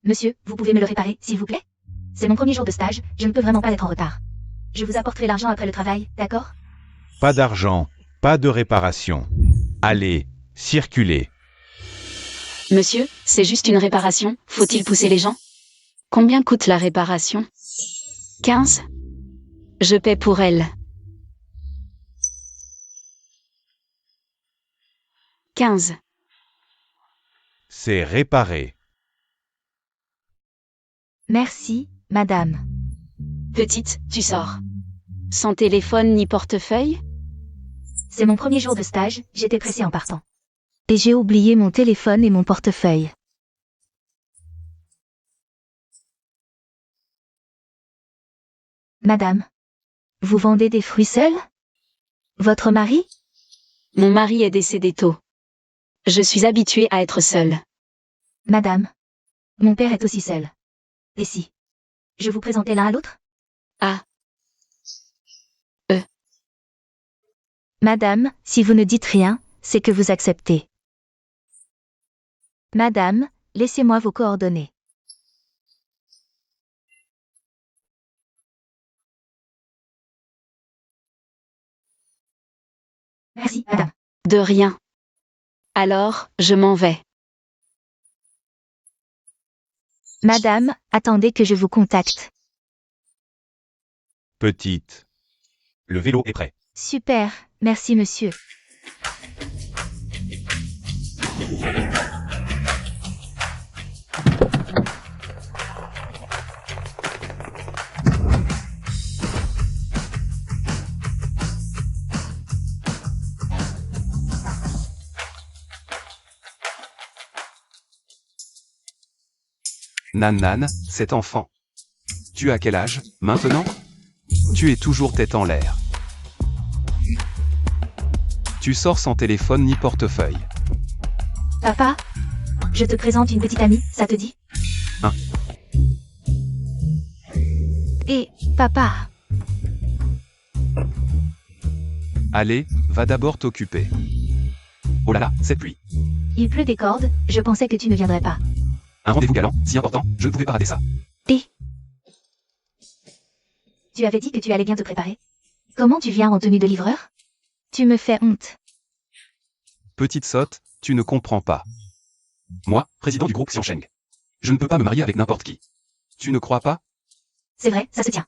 Monsieur, vous pouvez me le réparer, s'il vous plaît? C'est mon premier jour de stage, je ne peux vraiment pas être en retard. Je vous apporterai l'argent après le travail, d'accord? Pas d'argent, pas de réparation. Allez, circulez. Monsieur, c'est juste une réparation, faut-il pousser les gens? Combien coûte la réparation? 15? Je paie pour elle. 15. C'est réparé. Merci, madame. Petite, tu sors. Sans téléphone ni portefeuille? C'est mon premier jour de stage, j'étais pressée en partant. Et j'ai oublié mon téléphone et mon portefeuille. Madame, vous vendez des fruits seuls? Votre mari? Mon mari est décédé tôt. Je suis habituée à être seule. Madame, mon père est aussi seul. Et si je vous présentais l'un à l'autre? Ah. Madame, si vous ne dites rien, c'est que vous acceptez. Madame, laissez-moi vos coordonnées. Merci, madame. De rien. Alors, je m'en vais. Madame, attendez que je vous contacte. Petite. Le vélo est prêt. Super, merci monsieur. Nan, cet enfant. Tu as quel âge, maintenant? Tu es toujours tête en l'air. Tu sors sans téléphone ni portefeuille. Papa, je te présente une petite amie, ça te dit? Hein? Et, papa. Allez, va d'abord t'occuper. Oh là là, cette pluie. Il pleut des cordes, je pensais que tu ne viendrais pas. Un rendez-vous galant, si important, je ne pouvais pas rater ça. Et tu avais dit que tu allais bien te préparer. Comment tu viens en tenue de livreur? Tu me fais honte. Petite sotte, tu ne comprends pas. Moi, président du groupe Xiansheng. Je ne peux pas me marier avec n'importe qui. Tu ne crois pas? C'est vrai, ça se tient.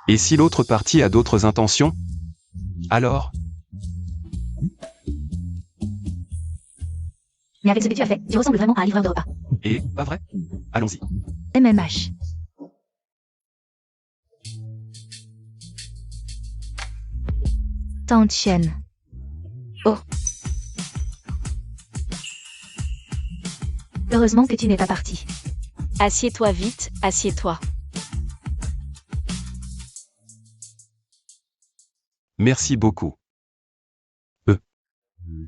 Et si l'autre partie a d'autres intentions? Alors? Mais avec ce que tu as fait, tu ressembles vraiment à un livreur de repas. Et, pas vrai? Allons-y. MMH. Tante Chen. Oh. Heureusement que tu n'es pas parti. Assieds-toi vite, assieds-toi. Merci beaucoup.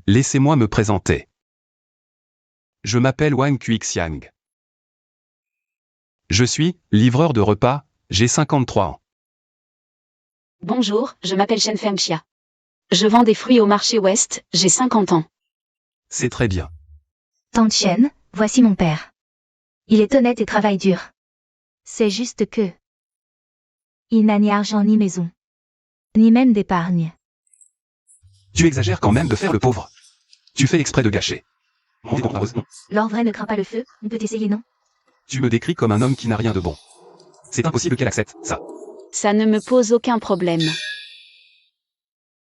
Laissez-moi me présenter. Je m'appelle Wang Kuixiang. Je suis livreur de repas, j'ai 53 ans. Bonjour, je m'appelle Shen Fengxia. Je vends des fruits au marché ouest, j'ai 50 ans. C'est très bien. Tante Chen, voici mon père. Il est honnête et travaille dur. C'est juste que il n'a ni argent ni maison. Ni même d'épargne. Tu exagères quand même de faire le pauvre. Tu fais exprès de gâcher. Rendez-vous heureuse, non? L'or vrai ne craint pas le feu, on peut essayer, non? Tu me décris comme un homme qui n'a rien de bon. C'est impossible qu'elle accepte ça. Ça ne me pose aucun problème.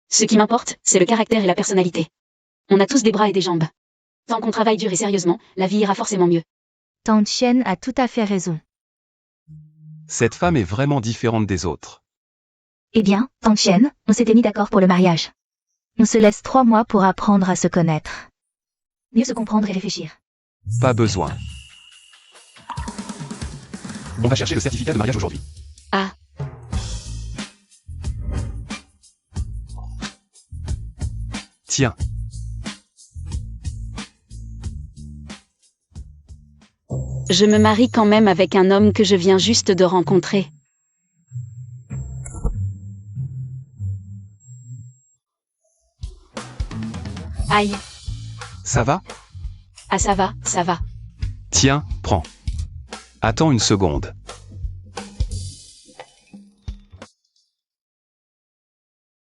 Ce qui m'importe, c'est le caractère et la personnalité. On a tous des bras et des jambes. Tant qu'on travaille dur et sérieusement, la vie ira forcément mieux. Tante Chen a tout à fait raison. Cette femme est vraiment différente des autres. Eh bien, Tante Chen, on s'était mis d'accord pour le mariage. On se laisse 3 mois pour apprendre à se connaître. Mieux se comprendre et réfléchir. Pas besoin. On va chercher le certificat de mariage aujourd'hui. Ah. Tiens. Je me marie quand même avec un homme que je viens juste de rencontrer. Aïe. Ça va? Ah ça va, ça va. Tiens, prends. Attends une seconde.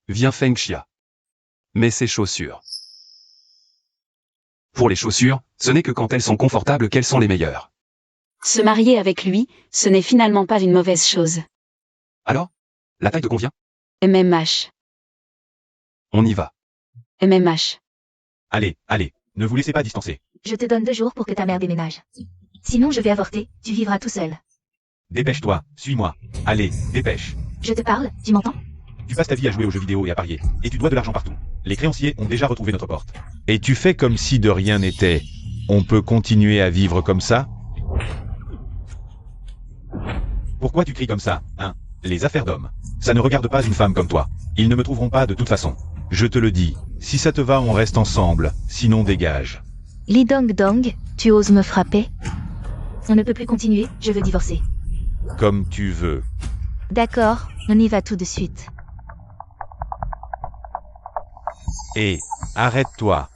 Viens Feng Xia. Mets ces chaussures. Pour les chaussures, ce n'est que quand elles sont confortables qu'elles sont les meilleures. Se marier avec lui, ce n'est finalement pas une mauvaise chose. Alors, la taille te convient? MMH. On y va. MMH. Allez, allez, ne vous laissez pas distancer. Je te donne 2 jours pour que ta mère déménage. Sinon je vais avorter, tu vivras tout seul. Dépêche-toi, suis-moi. Allez, dépêche. Je te parle, tu m'entends? Tu passes ta vie à jouer aux jeux vidéo et à parier, et tu dois de l'argent partout. Les créanciers ont déjà retrouvé notre porte. Et tu fais comme si de rien n'était. On peut continuer à vivre comme ça? Pourquoi tu cries comme ça, hein? Les affaires d'hommes. Ça ne regarde pas une femme comme toi. Ils ne me trouveront pas de toute façon. Je te le dis, si ça te va on reste ensemble, sinon dégage. Li Dong Dong, tu oses me frapper? On ne peut plus continuer, je veux divorcer. Comme tu veux. D'accord, on y va tout de suite. Et, arrête-toi.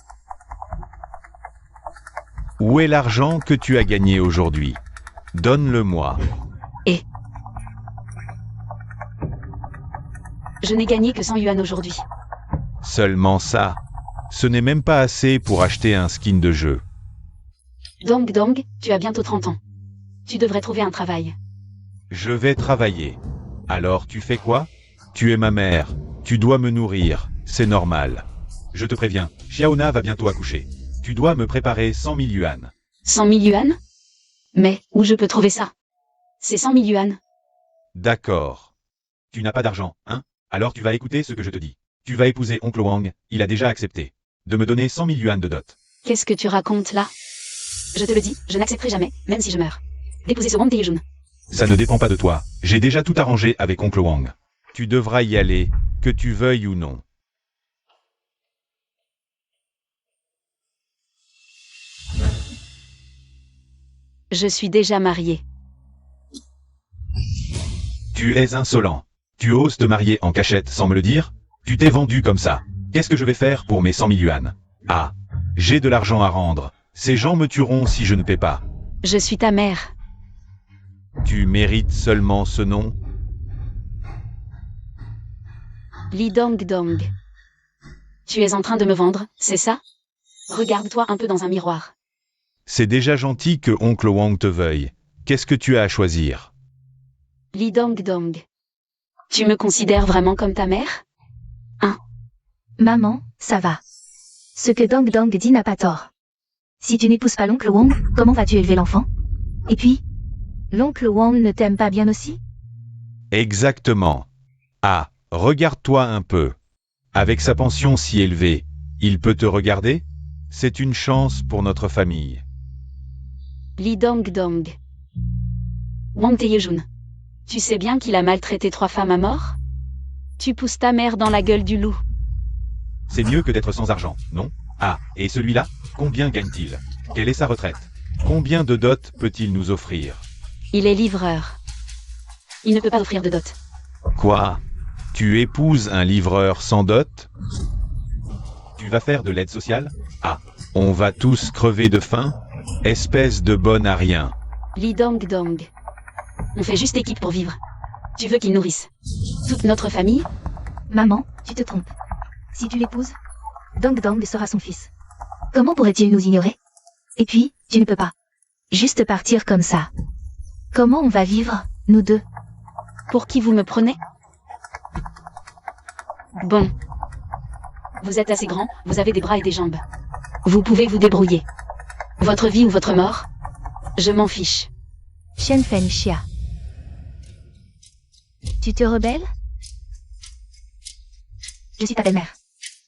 Où est l'argent que tu as gagné aujourd'hui? Donne-le-moi. Je n'ai gagné que 100 yuan aujourd'hui. Seulement ça. Ce n'est même pas assez pour acheter un skin de jeu. Dong Dong, tu as bientôt 30 ans. Tu devrais trouver un travail. Je vais travailler. Alors tu fais quoi? Tu es ma mère. Tu dois me nourrir. C'est normal. Je te préviens, Xiaona va bientôt accoucher. Tu dois me préparer 100 000 yuan. 100 000 yuan? Mais, où je peux trouver ça? C'est 100 000 yuan. D'accord. Tu n'as pas d'argent, hein? Alors tu vas écouter ce que je te dis. Tu vas épouser oncle Wang, il a déjà accepté. De me donner 100 000 yuan de dot. Qu'est-ce que tu racontes là? Je te le dis, je n'accepterai jamais, même si je meurs. D'épouser ce Wang Taeyejun. Ça ne dépend pas de toi. J'ai déjà tout arrangé avec oncle Wang. Tu devras y aller, que tu veuilles ou non. Je suis déjà mariée. Tu es insolent. Tu oses te marier en cachette sans me le dire? Tu t'es vendu comme ça. Qu'est-ce que je vais faire pour mes 100 000 yuan? Ah, j'ai de l'argent à rendre. Ces gens me tueront si je ne paie pas. Je suis ta mère. Tu mérites seulement ce nom? Li Dong Dong. Tu es en train de me vendre, c'est ça? Regarde-toi un peu dans un miroir. C'est déjà gentil que oncle Wang te veuille. Qu'est-ce que tu as à choisir? Li Dong Dong. Tu me considères vraiment comme ta mère? Maman, ça va. Ce que Dong Dong dit n'a pas tort. Si tu n'épouses pas l'oncle Wang, comment vas-tu élever l'enfant? Et puis, l'oncle Wang ne t'aime pas bien aussi? Exactement. Ah, regarde-toi un peu. Avec sa pension si élevée, il peut te regarder? C'est une chance pour notre famille. Li Dong Dong. Wang Taeyejun. Tu sais bien qu'il a maltraité 3 femmes à mort? Tu pousses ta mère dans la gueule du loup. C'est mieux que d'être sans argent, non? Ah, et celui-là, combien gagne-t-il? Quelle est sa retraite? Combien de dot peut-il nous offrir? Il est livreur. Il ne peut pas offrir de dot. Quoi? Tu épouses un livreur sans dot? Tu vas faire de l'aide sociale? Ah, on va tous crever de faim? Espèce de bonne à rien. Li Dong Dong. On fait juste équipe pour vivre. Tu veux qu'il nourrisse toute notre famille? Maman, tu te trompes. Si tu l'épouses, Dong Dong sera son fils. Comment pourrait-il nous ignorer? Et puis, tu ne peux pas juste partir comme ça. Comment on va vivre, nous deux? Pour qui vous me prenez? Bon. Vous êtes assez grand, vous avez des bras et des jambes. Vous pouvez vous débrouiller. Votre vie ou votre mort? Je m'en fiche. Shen Feng Xia. Tu te rebelles? Je suis ta belle-mère.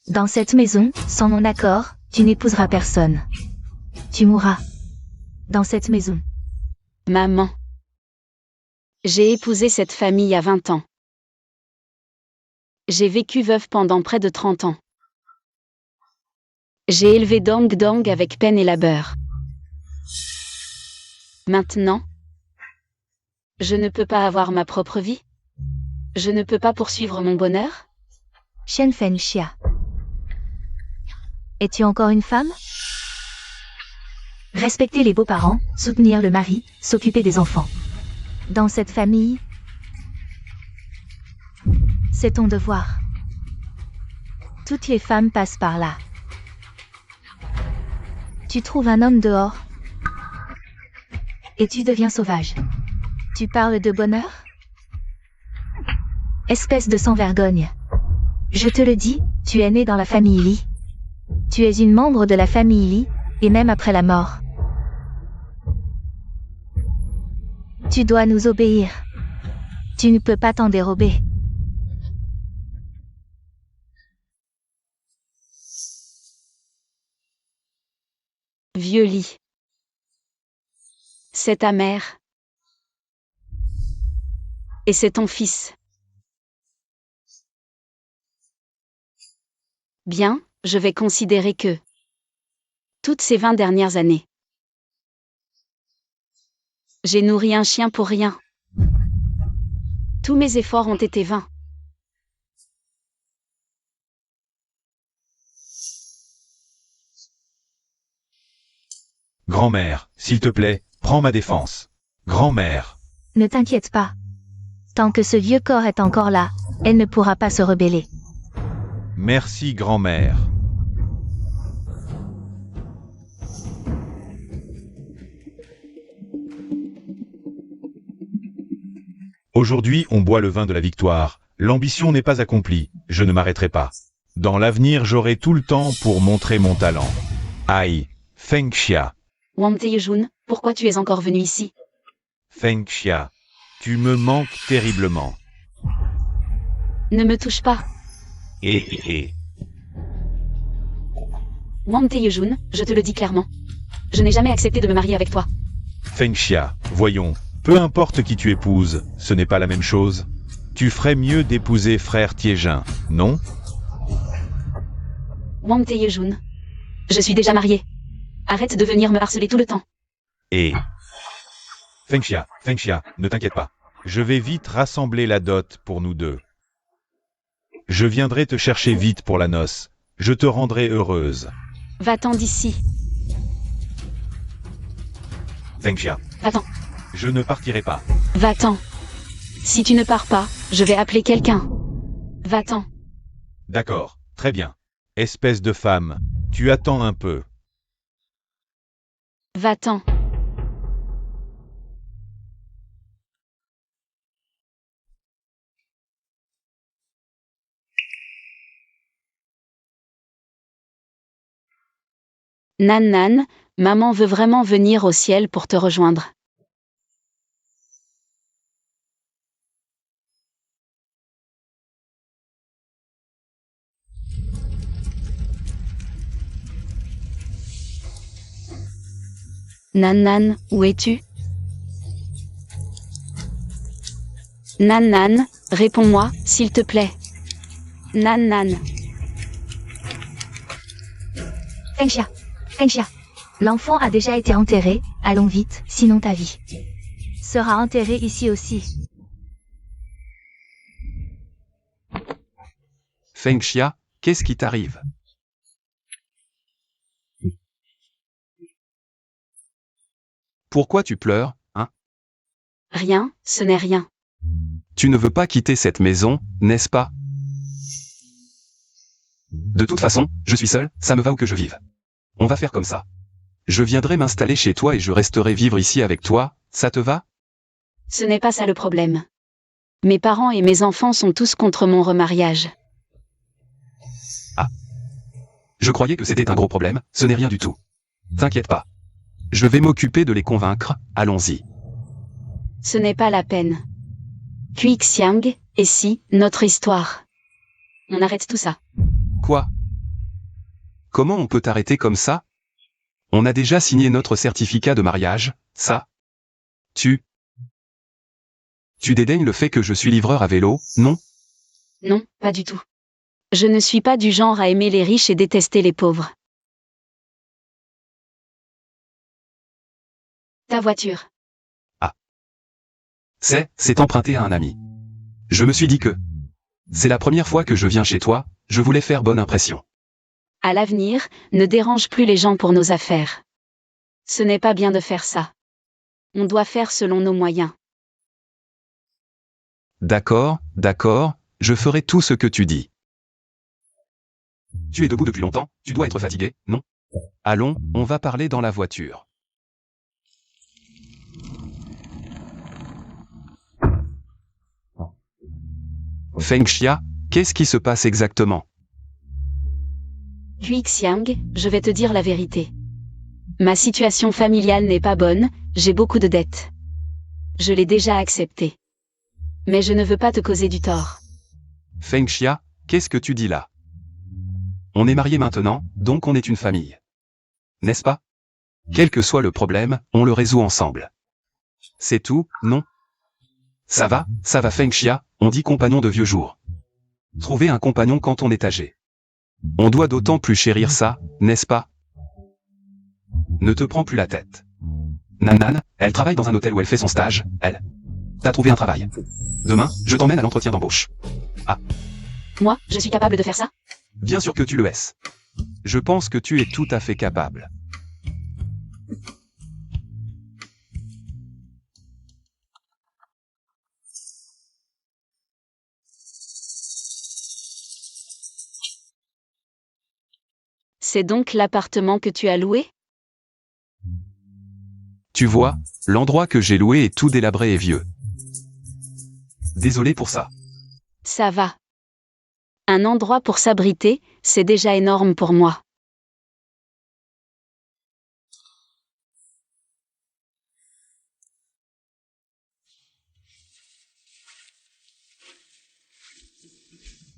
Dans cette maison, sans mon accord, tu n'épouseras personne. Tu mourras. Dans cette maison. Maman. J'ai épousé cette famille à 20 ans. J'ai vécu veuve pendant près de 30 ans. J'ai élevé Dong Dong avec peine et labeur. Maintenant, je ne peux pas avoir ma propre vie? Je ne peux pas poursuivre mon bonheur? Shen Feng Xia. Es-tu encore une femme? Respecter les beaux-parents, soutenir le mari, s'occuper des enfants. Dans cette famille, c'est ton devoir. Toutes les femmes passent par là. Tu trouves un homme dehors et tu deviens sauvage. Tu parles de bonheur? Espèce de sans-vergogne. Je te le dis, tu es né dans la famille Lee. Tu es une membre de la famille Lee, et même après la mort. Tu dois nous obéir. Tu ne peux pas t'en dérober. Vieux Lee. C'est ta mère. Et c'est ton fils. Bien, je vais considérer que toutes ces 20 dernières années, j'ai nourri un chien pour rien. Tous mes efforts ont été vains. Grand-mère, s'il te plaît, prends ma défense. Grand-mère. Ne t'inquiète pas. Tant que ce vieux corps est encore là, elle ne pourra pas se rebeller. Merci, grand-mère. Aujourd'hui, on boit le vin de la victoire. L'ambition n'est pas accomplie. Je ne m'arrêterai pas. Dans l'avenir, j'aurai tout le temps pour montrer mon talent. Aïe, Feng Xia. Wang Taejun, pourquoi tu es encore venu ici? Feng Xia, tu me manques terriblement. Ne me touche pas. Et. Wang Taejun, je te le dis clairement. Je n'ai jamais accepté de me marier avec toi. Feng Xia, voyons, peu importe qui tu épouses, ce n'est pas la même chose. Tu ferais mieux d'épouser frère Tiejin, non? Wang Taejun, je suis déjà mariée. Arrête de venir me harceler tout le temps. Et... Feng Xia, ne t'inquiète pas. Je vais vite rassembler la dot pour nous deux. Je viendrai te chercher vite pour la noce. Je te rendrai heureuse. Va-t'en d'ici. Feng Xia, Va-t'en. je ne partirai pas. Va-t'en. Si tu ne pars pas, je vais appeler quelqu'un. Va-t'en. D'accord, très bien. Espèce de femme, tu attends un peu. Va-t'en. Nan Nan, maman veut vraiment venir au ciel pour te rejoindre. Nan Nan, où es-tu? Nan Nan, réponds-moi, s'il te plaît. Nan Nan. Feng Xia. L'enfant a déjà été enterré, allons vite, sinon ta vie sera enterrée ici aussi. Feng Xia, qu'est-ce qui t'arrive? Pourquoi tu pleures, hein? Rien, ce n'est rien. Tu ne veux pas quitter cette maison, n'est-ce pas? De toute façon, je suis seul, ça me va où que je vive. On va faire comme ça. Je viendrai m'installer chez toi et je resterai vivre ici avec toi, ça te va? Ce n'est pas ça le problème. Mes parents et mes enfants sont tous contre mon remariage. Ah. Je croyais que c'était un gros problème, ce n'est rien du tout. T'inquiète pas. Je vais m'occuper de les convaincre, allons-y. Ce n'est pas la peine. Cui Xiang, et si, notre histoire. On arrête tout ça. Quoi? Comment on peut t'arrêter comme ça? On a déjà signé notre certificat de mariage, ça? Tu dédaignes le fait que je suis livreur à vélo, non? Non, pas du tout. Je ne suis pas du genre à aimer les riches et détester les pauvres. Ta voiture. Ah. C'est emprunté à un ami. Je me suis dit que... C'est la première fois que je viens chez toi, je voulais faire bonne impression. À l'avenir, ne dérange plus les gens pour nos affaires. Ce n'est pas bien de faire ça. On doit faire selon nos moyens. D'accord, d'accord, je ferai tout ce que tu dis. Tu es debout depuis longtemps, tu dois être fatigué, non? Allons, on va parler dans la voiture. Feng Xia, qu'est-ce qui se passe exactement? Hui Xiang, je vais te dire la vérité. Ma situation familiale n'est pas bonne, j'ai beaucoup de dettes. Je l'ai déjà accepté. Mais je ne veux pas te causer du tort. Feng Xia, qu'est-ce que tu dis là? On est mariés maintenant, donc on est une famille. N'est-ce pas? Quel que soit le problème, on le résout ensemble. C'est tout, non? Ça va Feng Xia, on dit compagnon de vieux jours. Trouver un compagnon quand on est âgé. On doit d'autant plus chérir ça, n'est-ce pas? Ne te prends plus la tête. Nan, elle travaille dans un hôtel où elle fait son stage, elle. T'as trouvé un travail. Demain, je t'emmène à l'entretien d'embauche. Ah. Moi, je suis capable de faire ça? Bien sûr que tu le es. Je pense que tu es tout à fait capable. C'est donc l'appartement que tu as loué? Tu vois, l'endroit que j'ai loué est tout délabré et vieux. Désolé pour ça. Ça va. Un endroit pour s'abriter, c'est déjà énorme pour moi.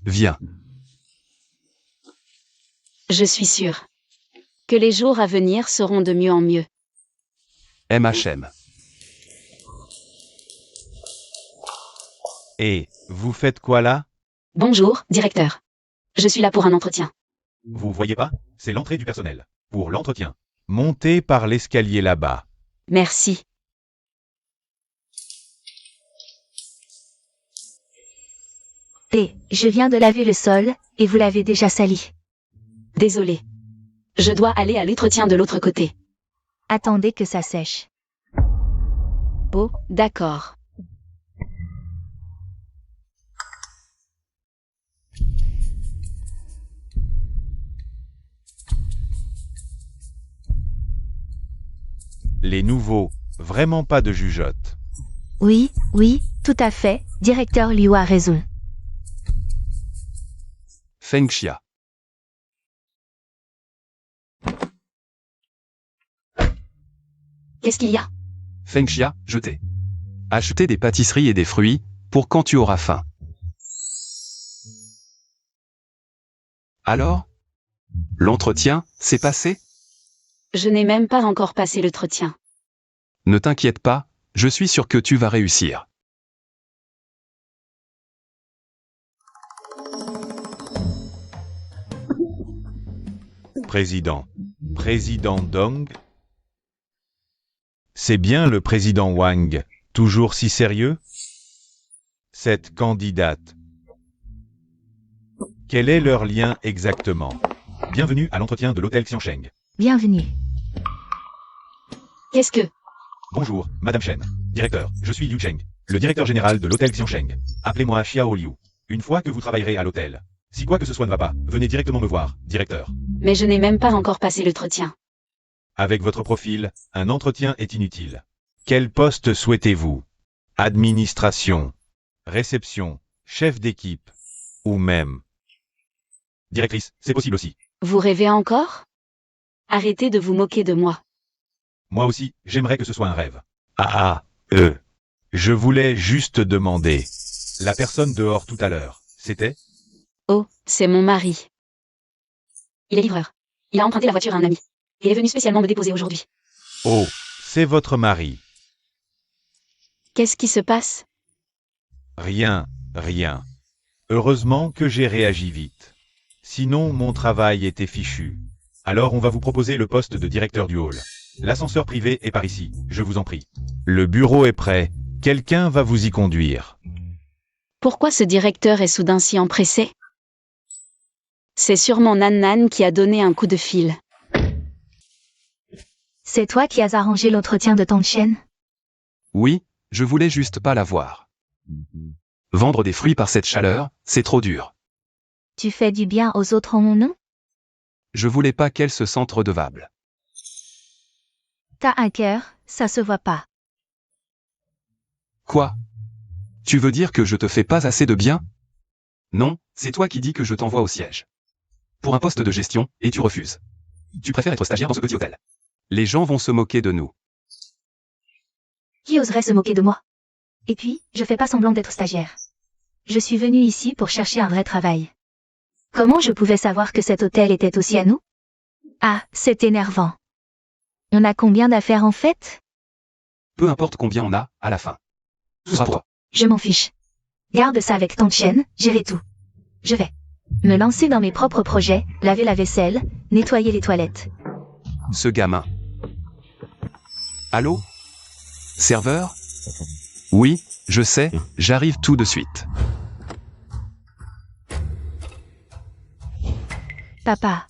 Viens. Je suis sûre que les jours à venir seront de mieux en mieux. MHM. Et, vous faites quoi là? Bonjour, directeur. Je suis là pour un entretien. Vous voyez pas? C'est l'entrée du personnel. Pour l'entretien. Montez par l'escalier là-bas. Merci. Et, je viens de laver le sol, et vous l'avez déjà sali. Désolé. Je dois aller à l'entretien de l'autre côté. Attendez que ça sèche. Oh, d'accord. Les nouveaux, vraiment pas de jugeote. Oui, tout à fait, directeur Liu a raison. Feng Xia. Qu'est-ce qu'il y a? Feng Xia, je t'ai acheté des pâtisseries et des fruits, pour quand tu auras faim. Alors? L'entretien, c'est passé? Je n'ai même pas encore passé l'entretien. Ne t'inquiète pas, je suis sûr que tu vas réussir. Président. Président Dong? C'est bien le président Wang, toujours si sérieux? Cette candidate. Quel est leur lien exactement? Bienvenue à l'entretien de l'hôtel Xiansheng. Bienvenue. Qu'est-ce que... Bonjour, Madame Chen. Directeur, je suis Liu Cheng, le directeur général de l'hôtel Xiansheng. Appelez-moi Xiao Liu. Une fois que vous travaillerez à l'hôtel. Si quoi que ce soit ne va pas, venez directement me voir, directeur. Mais je n'ai même pas encore passé l'entretien. Avec votre profil, un entretien est inutile. Quel poste souhaitez-vous? Administration, réception, chef d'équipe, ou même... Directrice, c'est possible aussi. Vous rêvez encore? Arrêtez de vous moquer de moi. Moi aussi, j'aimerais que ce soit un rêve. Je voulais juste demander. La personne dehors tout à l'heure, c'était? Oh, c'est mon mari. Il est livreur. Il a emprunté la voiture à un ami. Il est venu spécialement me déposer aujourd'hui. Oh, c'est votre mari. Qu'est-ce qui se passe? Rien. Heureusement que j'ai réagi vite. Sinon, mon travail était fichu. Alors on va vous proposer le poste de directeur du hall. L'ascenseur privé est par ici, je vous en prie. Le bureau est prêt. Quelqu'un va vous y conduire. Pourquoi ce directeur est soudain si empressé? C'est sûrement Nan qui a donné un coup de fil. C'est toi qui as arrangé l'entretien de Tang Chen? Oui, je voulais juste pas la voir. Vendre des fruits par cette chaleur, c'est trop dur. Tu fais du bien aux autres en mon nom? Je voulais pas qu'elle se sente redevable. T'as un cœur, ça se voit pas. Quoi? Tu veux dire que je te fais pas assez de bien? Non, c'est toi qui dis que je t'envoie au siège. Pour un poste de gestion, et tu refuses. Tu préfères être stagiaire dans ce petit hôtel. Les gens vont se moquer de nous. Qui oserait se moquer de moi? Et puis, je fais pas semblant d'être stagiaire. Je suis venue ici pour chercher un vrai travail. Comment je pouvais savoir que cet hôtel était aussi à nous? Ah, c'est énervant. On a combien d'affaires en fait? Peu importe combien on a, à la fin. Tout sera pour toi. Je m'en fiche. Garde ça avec Tang Chen, gérer tout. Je vais me lancer dans mes propres projets, laver la vaisselle, nettoyer les toilettes. Ce gamin. Allô? Serveur? Oui, je sais, j'arrive tout de suite. Papa,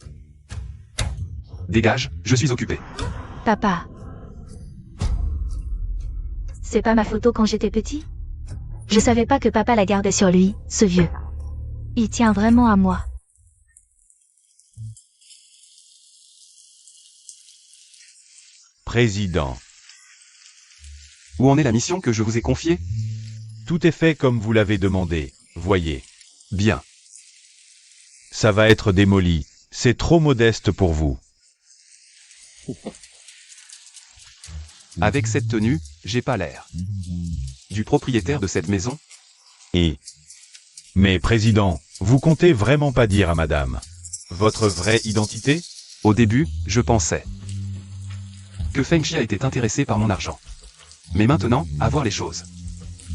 Dégage, je suis occupé. papa. C'est pas ma photo quand j'étais petit? Je savais pas que papa la gardait sur lui, ce vieux. Il tient vraiment à moi. Président. Où en est la mission que je vous ai confiée? Tout est fait comme vous l'avez demandé, voyez. Bien. Ça va être démoli, c'est trop modeste pour vous. Avec cette tenue, j'ai pas l'air du propriétaire de cette maison. Mais président, vous comptez vraiment pas dire à madame votre vraie identité? Au début, je pensais que Feng Xia était intéressé par mon argent. Mais maintenant, à voir les choses.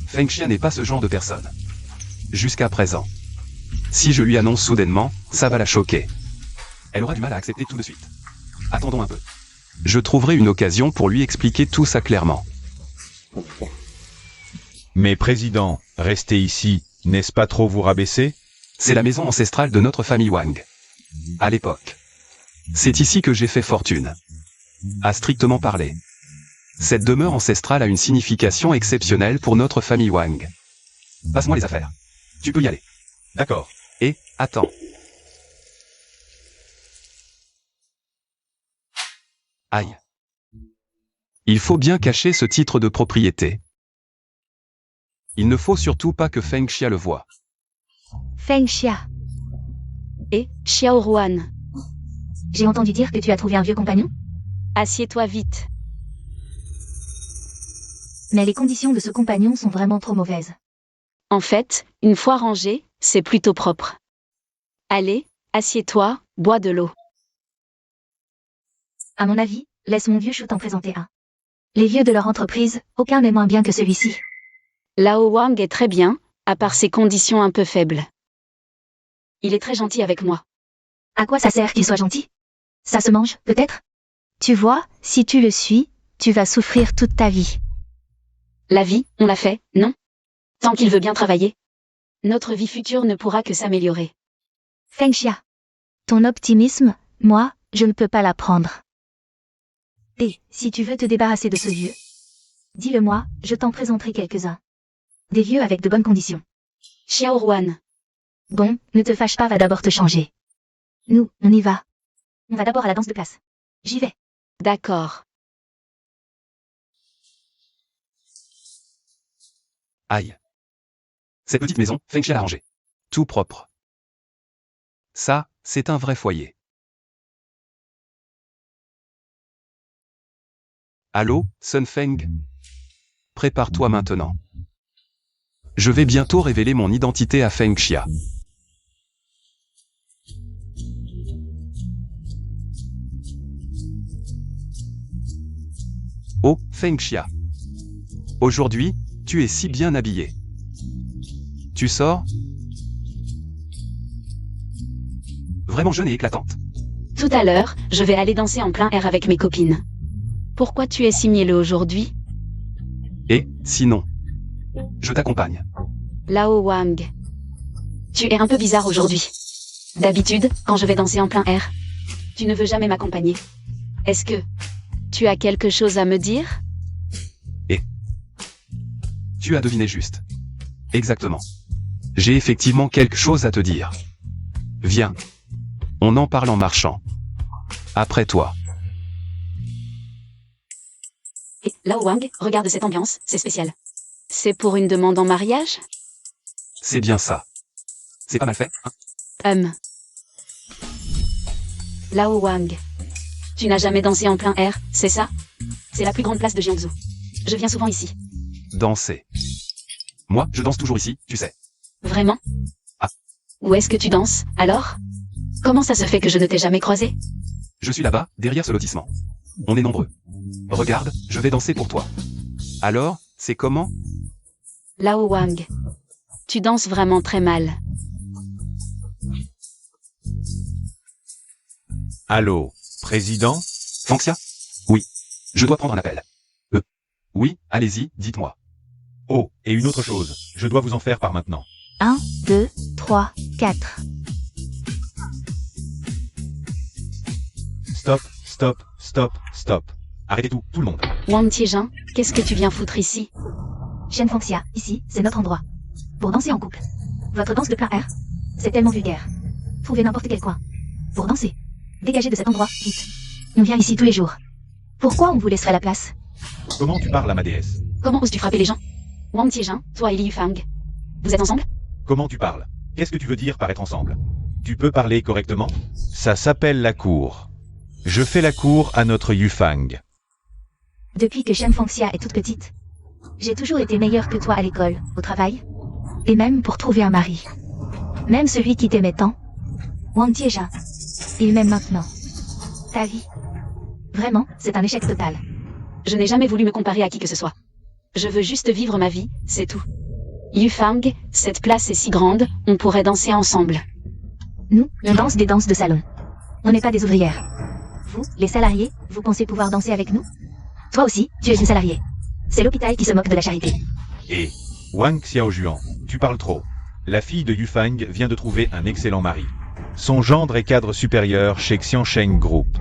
Feng Xia n'est pas ce genre de personne. Jusqu'à présent. Si je lui annonce soudainement, ça va la choquer. Elle aura du mal à accepter tout de suite. Attendons un peu. Je trouverai une occasion pour lui expliquer tout ça clairement. Mais président, rester ici, n'est-ce pas trop vous rabaisser? C'est la maison ancestrale de notre famille Wang. À l'époque. C'est ici que j'ai fait fortune. À strictement parler. Cette demeure ancestrale a une signification exceptionnelle pour notre famille Wang. Passe-moi les affaires. Tu peux y aller. D'accord. Et, attends. Aïe. Il faut bien cacher ce titre de propriété. Il ne faut surtout pas que Feng Xia le voie. Feng Xia, Et, Xiao Ruan, j'ai entendu dire que tu as trouvé un vieux compagnon? assieds-toi vite. Mais les conditions de ce compagnon sont vraiment trop mauvaises. En fait, une fois rangé, c'est plutôt propre. Allez, assieds-toi, bois de l'eau. À mon avis, laisse mon vieux chou t'en présenter un. Les vieux de leur entreprise, aucun n'est moins bien que celui-ci. Lao Wang est très bien, à part ses conditions un peu faibles. Il est très gentil avec moi. À quoi ça sert qu'il soit gentil? Ça se mange, peut-être? Tu vois, si tu le suis, tu vas souffrir toute ta vie. La vie, on l'a fait, non? Tant qu'il veut bien travailler. Notre vie future ne pourra que s'améliorer. Feng Xia. Ton optimisme, moi, je ne peux pas l'apprendre. Et, si tu veux te débarrasser de ce vieux, dis-le-moi, je t'en présenterai quelques-uns. Des vieux avec de bonnes conditions. Xiao Ruan. Bon, ne te fâche pas, va d'abord te changer. Nous, on y va. On va d'abord à la danse de classe. J'y vais. D'accord. Aïe. Cette petite maison, Feng Xia l'a rangée. Tout propre. Ça, c'est un vrai foyer. Allô, Sun Feng? Prépare-toi maintenant. Je vais bientôt révéler mon identité à Feng Xia. Oh, Feng Xia. Aujourd'hui, tu es si bien habillé. Tu sors? Vraiment jeune et éclatante. Tout à l'heure, je vais aller danser en plein air avec mes copines. Pourquoi tu es si mielleux aujourd'hui? Et, sinon, je t'accompagne. Lao Wang. Tu es un peu bizarre aujourd'hui. D'habitude, quand je vais danser en plein air, tu ne veux jamais m'accompagner. Est-ce que Tu as quelque chose à me dire? Tu as deviné juste. Exactement. J'ai effectivement quelque chose à te dire. Viens. On en parle en marchant. Après toi. Et Lao Wang, regarde cette ambiance, c'est spécial. C'est pour une demande en mariage? C'est bien ça. C'est pas mal fait, hein? Lao Wang. Tu n'as jamais dansé en plein air, c'est ça? C'est la plus grande place de Jiangsu. Je viens souvent ici. Danser. Moi, je danse toujours ici, tu sais. Vraiment? Ah. Où est-ce que tu danses, alors? Comment ça se fait que je ne t'ai jamais croisé? Je suis là-bas, derrière ce lotissement. On est nombreux. Regarde, je vais danser pour toi. Alors, c'est comment? Lao Wang. Tu danses vraiment très mal. Allô, président? Fangxia? Oui. Je dois prendre un appel. Oui, allez-y, dites-moi. Oh, et une autre chose, je dois vous en faire part maintenant. 1, 2, 3, 4. Stop, stop, stop, stop. Arrêtez tout le monde. Wang Tiejin, qu'est-ce que tu viens foutre ici? Shen Fangxia, ici, c'est notre endroit. Pour danser en couple. Votre danse de plein air. C'est tellement vulgaire. Trouvez n'importe quel coin. Pour danser. Dégagez de cet endroit, vite. On vient ici tous les jours. Pourquoi on vous laisserait la place? Comment tu parles à ma déesse? Comment oses-tu frapper les gens? Wang Tiejin, toi et Li Yufang. Vous êtes ensemble? Comment tu parles? Qu'est-ce que tu veux dire par être ensemble? Tu peux parler correctement? Ça s'appelle la cour. Je fais la cour à notre Yufang. Depuis que Shen Fangxia est toute petite, j'ai toujours été meilleure que toi à l'école, au travail, et même pour trouver un mari. Même celui qui t'aimait tant, Wang Tiejin, il m'aime maintenant. Ta vie. Vraiment, c'est un échec total. Je n'ai jamais voulu me comparer à qui que ce soit. Je veux juste vivre ma vie, c'est tout. Yufang, cette place est si grande, on pourrait danser ensemble. Nous, on danse des danses de salon. On n'est pas des ouvrières. Vous, les salariés, vous pensez pouvoir danser avec nous? Toi aussi, tu es une salariée. C'est l'hôpital qui se moque de la charité. Et Wang Xiaojuan, tu parles trop. La fille de Yufang vient de trouver un excellent mari. Son gendre est cadre supérieur chez Xiansheng Group.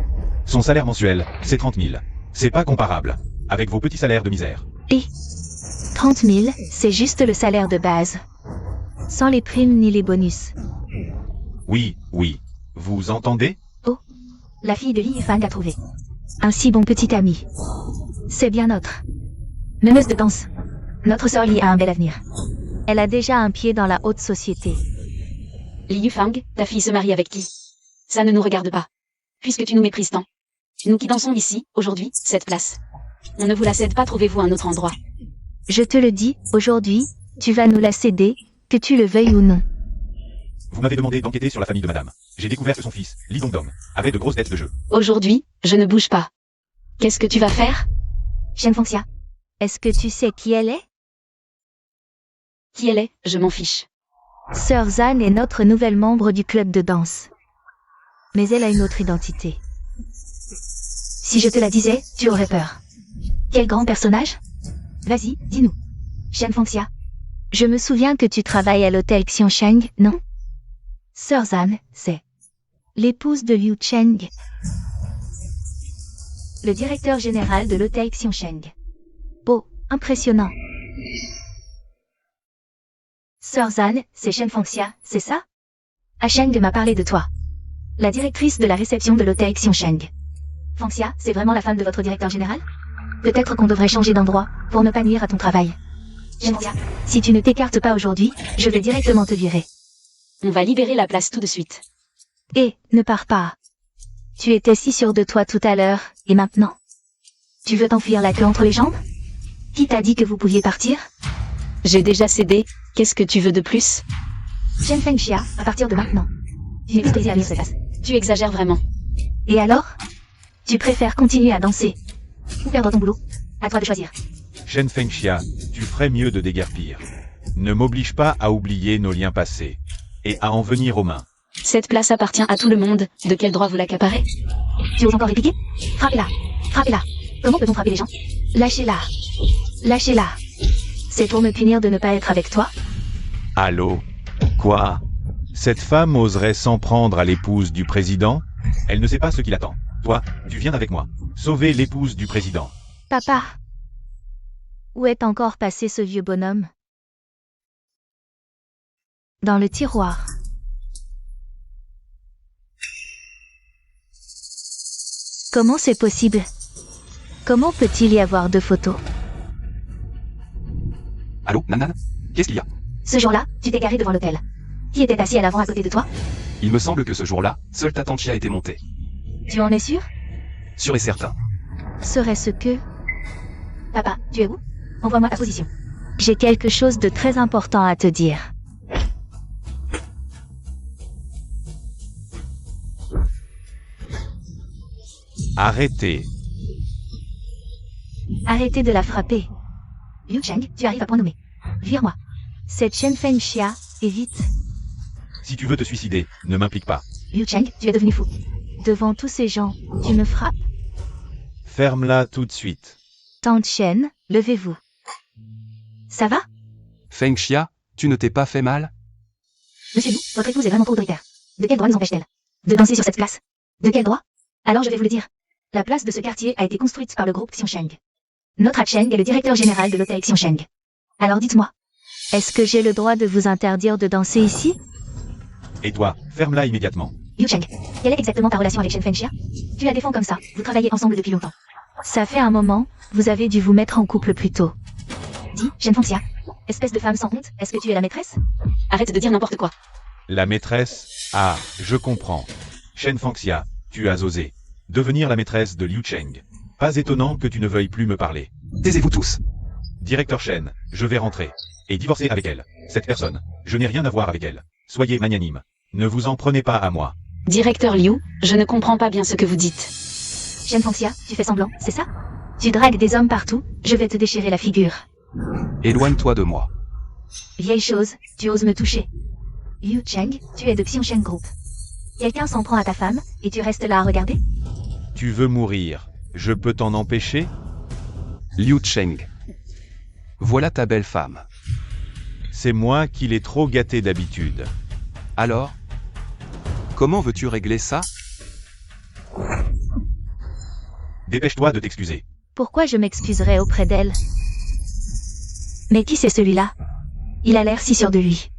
Son salaire mensuel, c'est 30 000. C'est pas comparable avec vos petits salaires de misère. Et 30 000, c'est juste le salaire de base. Sans les primes ni les bonus. Oui, vous entendez? Oh, la fille de Li Yifang a trouvé. Un si bon petit ami. C'est bien notre meneuse de danse. Notre sœur Li a un bel avenir. Elle a déjà un pied dans la haute société. Li Yufang, ta fille se marie avec qui? Ça ne nous regarde pas. Puisque tu nous méprises tant. Nous qui dansons ici, aujourd'hui, cette place. On ne vous la cède pas, trouvez-vous un autre endroit. Je te le dis, aujourd'hui, tu vas nous la céder, que tu le veuilles ou non. Vous m'avez demandé d'enquêter sur la famille de madame. J'ai découvert que son fils, Li Dongdong, avait de grosses dettes de jeu. Aujourd'hui, je ne bouge pas. Qu'est-ce que tu vas faire? Shen Fangxia, est-ce que tu sais qui elle est? Qui elle est, je m'en fiche. Sœur Zhan est notre nouvelle membre du club de danse. Mais elle a une autre identité. Si je te la disais, tu aurais peur. Quel grand personnage? Vas-y, dis-nous. Shen Fangxia. Je me souviens que tu travailles à l'hôtel Xiansheng, non? Sœur Zhan, c'est l'épouse de Liu Cheng, le directeur général de l'hôtel Xiansheng. Oh, impressionnant. Sœur Zhan, c'est Shen Fangxia, c'est ça? Sheng m'a parlé de toi. La directrice de la réception de l'hôtel Xiansheng. Fangxia, c'est vraiment la femme de votre directeur général? Peut-être qu'on devrait changer d'endroit, pour ne pas nuire à ton travail. Fangxia, si tu ne t'écartes pas aujourd'hui, je vais directement te virer. On va libérer la place tout de suite. Et, ne pars pas. Tu étais si sûr de toi tout à l'heure, et maintenant? Tu veux t'enfuir la queue entre les jambes? Qui t'a dit que vous pouviez partir? J'ai déjà cédé, qu'est-ce que tu veux de plus? Shen Fangxia, à partir de maintenant. Tu n'es plus autorisée à venir cette place. Tu exagères vraiment. Et alors? Tu préfères continuer à danser ou perdre ton boulot? À toi de choisir. Shen Fengxia, tu ferais mieux de déguerpir. Ne m'oblige pas à oublier nos liens passés. Et à en venir aux mains. Cette place appartient à tout le monde, de quel droit vous l'accaparez? Tu oses encore répliquer? Frappez-la! Frappez-la! Comment peut-on frapper les gens? Lâchez-la! Lâchez-la! C'est pour me punir de ne pas être avec toi? Allô? Quoi? Cette femme oserait s'en prendre à l'épouse du président? Elle ne sait pas ce qui l'attend. Toi, tu viens avec moi. Sauver l'épouse du président. Papa. Où est encore passé ce vieux bonhomme? Dans le tiroir. Comment c'est possible? Comment peut-il y avoir 2 photos? Allô, Nanan? Qu'est-ce qu'il y a? Ce jour-là, tu t'es garé devant l'hôtel. Qui était assis à l'avant à côté de toi? Il me semble que ce jour-là, seule ta tante Chia était montée. Tu en es sûr? Sûr et certain. Serait-ce que... Papa, tu es où? Envoie-moi ta position. J'ai quelque chose de très important à te dire. Arrêtez. Arrêtez de la frapper. Liu Cheng, tu arrives à point nommé. Vire-moi. Cette Shen Fengxia, et vite. Si tu veux te suicider, ne m'implique pas. Liu Cheng, tu es devenu fou. Devant tous ces gens, tu me frappes? Ferme-la tout de suite. Tante Shen, levez-vous. Ça va? Feng Xia, tu ne t'es pas fait mal? Monsieur Liu, votre épouse est vraiment trop autoritaire. De quel droit nous empêche-t-elle de danser sur cette place? De quel droit? Alors je vais vous le dire. La place de ce quartier a été construite par le groupe Xiongsheng. Notre Cheng est le directeur général de l'hôtel Xiongsheng. Alors dites-moi, est-ce que j'ai le droit de vous interdire de danser ici? Et toi, ferme-la immédiatement. Liu Cheng, quelle est exactement ta relation avec Shen Fengxia? Tu la défends comme ça, vous travaillez ensemble depuis longtemps. Ça fait un moment, vous avez dû vous mettre en couple plus tôt. Dis, Shen Fengxia, espèce de femme sans honte, est-ce que tu es la maîtresse? Arrête de dire n'importe quoi. La maîtresse? Ah, je comprends. Shen Fengxia, tu as osé devenir la maîtresse de Liu Cheng. Pas étonnant que tu ne veuilles plus me parler. Taisez-vous tous. Directeur Shen, je vais rentrer. Et divorcer avec elle. Cette personne, je n'ai rien à voir avec elle. Soyez magnanime. Ne vous en prenez pas à moi. Directeur Liu, je ne comprends pas bien ce que vous dites. Shen Fengxia, tu fais semblant, c'est ça? Tu dragues des hommes partout, je vais te déchirer la figure. Éloigne-toi de moi. Vieille chose, tu oses me toucher. Liu Cheng, tu es de Xiongsheng Group. Quelqu'un s'en prend à ta femme, et tu restes là à regarder? Tu veux mourir. Je peux t'en empêcher? Liu Cheng. Voilà ta belle femme. C'est moi qui l'ai trop gâtée d'habitude. Alors? Comment veux-tu régler ça? Dépêche-toi de t'excuser. Pourquoi je m'excuserais auprès d'elle? Mais qui c'est celui-là? Il a l'air si sûr de lui.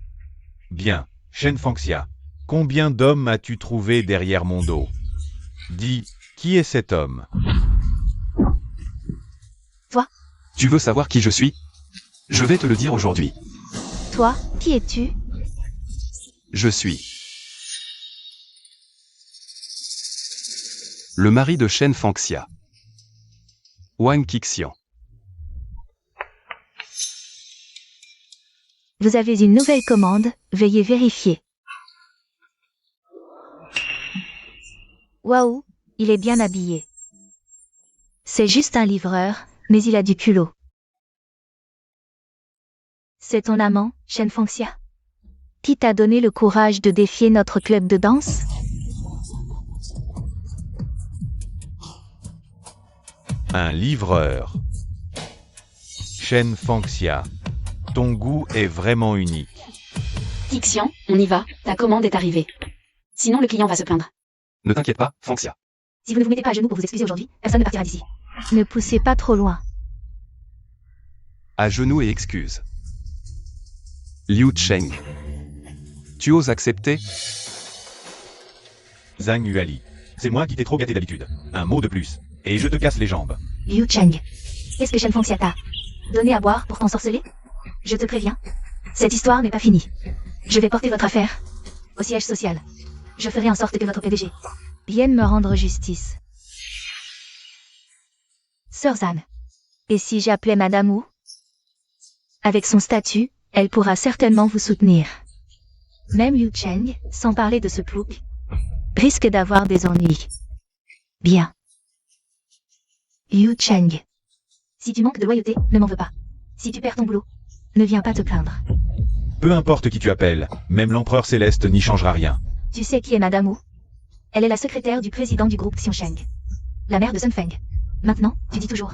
Bien, Shen Fengxia. Combien d'hommes as-tu trouvé derrière mon dos? Dis, qui est cet homme? Toi? Tu veux savoir qui je suis? Je vais te le dire aujourd'hui. Toi, qui es-tu? Je suis le mari de Shen Fengxia. Wang Qixian. Vous avez une nouvelle commande, veuillez vérifier. Waouh, il est bien habillé. C'est juste un livreur, mais il a du culot. C'est ton amant, Shen Fengxia? Qui t'a donné le courage de défier notre club de danse? Un livreur. Shen Fengxia. Ton goût est vraiment unique. Xian, on y va, ta commande est arrivée. Sinon le client va se plaindre. Ne t'inquiète pas, Fengxia. Si vous ne vous mettez pas à genoux pour vous excuser aujourd'hui, personne ne partira d'ici. Ne poussez pas trop loin. À genoux et excuse. Liu Cheng. Tu oses accepter? Zhang Yuali. C'est moi qui t'ai trop gâté d'habitude. Un mot de plus. Et je te casse les jambes. Liu Cheng. Qu'est-ce que Shen Fengxia t'a donné à boire pour t'ensorceler? Je te préviens. Cette histoire n'est pas finie. Je vais porter votre affaire au siège social. Je ferai en sorte que votre PDG vienne me rendre justice. Sœur Zhan. Et si j'appelais Madame Wu? Avec son statut, elle pourra certainement vous soutenir. Même Liu Cheng, sans parler de ce plouc, risque d'avoir des ennuis. Bien. Liu Cheng. Si tu manques de loyauté, ne m'en veux pas. Si tu perds ton boulot, ne viens pas te plaindre. Peu importe qui tu appelles, même l'empereur céleste n'y changera rien. Tu sais qui est Madame Wu? Elle est la secrétaire du président du groupe Xiongsheng. La mère de Sun Feng. Maintenant, tu dis toujours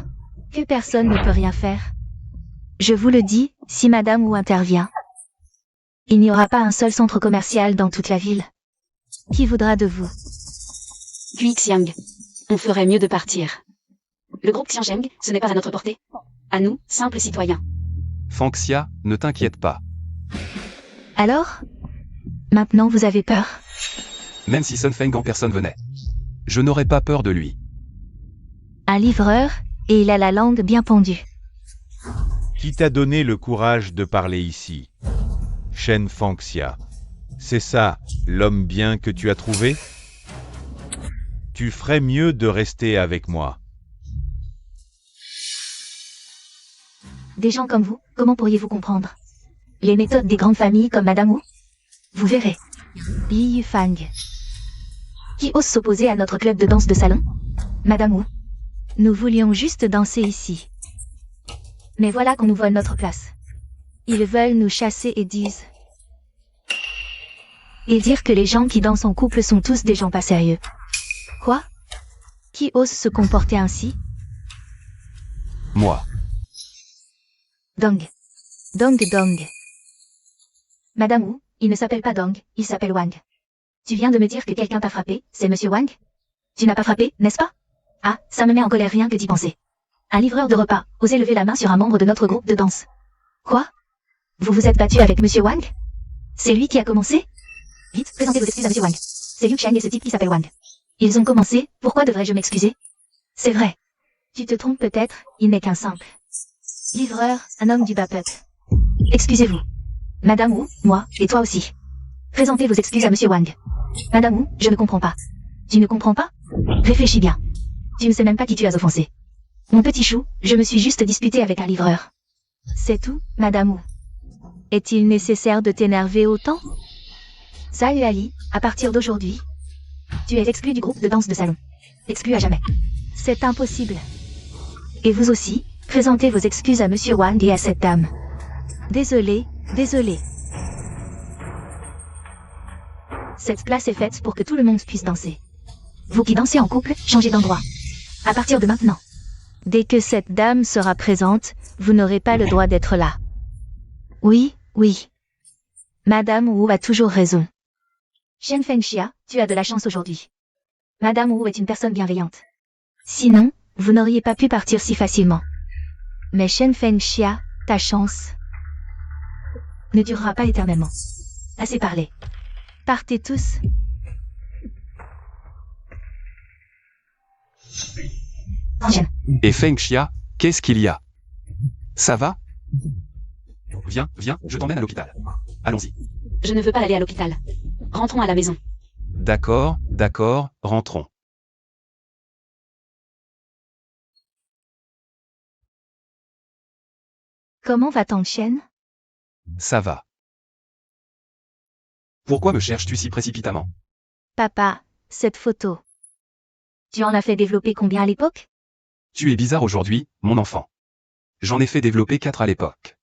que personne ne peut rien faire. Je vous le dis, si Madame Wu intervient, il n'y aura pas un seul centre commercial dans toute la ville. Qui voudra de vous? Xiang. On ferait mieux de partir. Le groupe Xianzheng, ce n'est pas à notre portée. À nous, simples citoyens. Fangxia, ne t'inquiète pas. Alors? Maintenant vous avez peur? Même si Sun Feng en personne venait. Je n'aurais pas peur de lui. Un livreur, et il a la langue bien pendue. Qui t'a donné le courage de parler ici? Shen Fangxia. C'est ça, l'homme bien que tu as trouvé? Tu ferais mieux de rester avec moi. Des gens comme vous, comment pourriez-vous comprendre les méthodes des grandes familles comme Madame Wu? Vous verrez. Yi Yufang. Qui ose s'opposer à notre club de danse de salon? Madame Wu. Nous voulions juste danser ici. Mais voilà qu'on nous vole notre place. Ils veulent nous chasser et disent... Et dire que les gens qui dansent en couple sont tous des gens pas sérieux. Quoi? Qui ose se comporter ainsi? Moi. Dong. Dong Dong. Madame Wu, il ne s'appelle pas Dong, il s'appelle Wang. Tu viens de me dire que quelqu'un t'a frappé, c'est Monsieur Wang? Tu n'as pas frappé, n'est-ce pas? Ah, ça me met en colère rien que d'y penser. Un livreur de repas, osait lever la main sur un membre de notre groupe de danse. Quoi? Vous vous êtes battu avec Monsieur Wang? C'est lui qui a commencé? Vite, présentez vos excuses à Monsieur Wang. C'est Liu Cheng et ce type qui s'appelle Wang. Ils ont commencé, pourquoi devrais-je m'excuser? C'est vrai. Tu te trompes peut-être, il n'est qu'un simple livreur, un homme du bas peuple. Excusez-vous. Madame Wu, moi, et toi aussi. Présentez vos excuses à Monsieur Wang. Madame Wu, je ne comprends pas. Tu ne comprends pas? Réfléchis bien. Tu ne sais même pas qui tu as offensé. Mon petit chou, je me suis juste disputé avec un livreur. C'est tout, Madame Wu. Est-il nécessaire de t'énerver autant? Salut Ali, à partir d'aujourd'hui, tu es exclu du groupe de danse de salon. Exclu à jamais. C'est impossible. Et vous aussi, présentez vos excuses à Monsieur Wang et à cette dame. Désolé, désolé. Cette place est faite pour que tout le monde puisse danser. Vous qui dansez en couple, changez d'endroit. À partir de maintenant. Dès que cette dame sera présente, vous n'aurez pas le droit d'être là. Oui, oui. Madame Wu a toujours raison. Shen Fengxia, tu as de la chance aujourd'hui. Madame Wu est une personne bienveillante. Sinon, vous n'auriez pas pu partir si facilement. Mais Shen Fengxia, ta chance ne durera pas éternellement. Assez parlé. Partez tous. Shen. Et Fengxia, qu'est-ce qu'il y a? Ça va? Viens, viens, je t'emmène à l'hôpital. Allons-y. Je ne veux pas aller à l'hôpital. Rentrons à la maison. D'accord, d'accord, rentrons. Comment va-t-on, Shen? Ça va. Pourquoi me cherches-tu si précipitamment? Papa, cette photo. Tu en as fait développer combien à l'époque? Tu es bizarre aujourd'hui, mon enfant. J'en ai fait développer 4 à l'époque.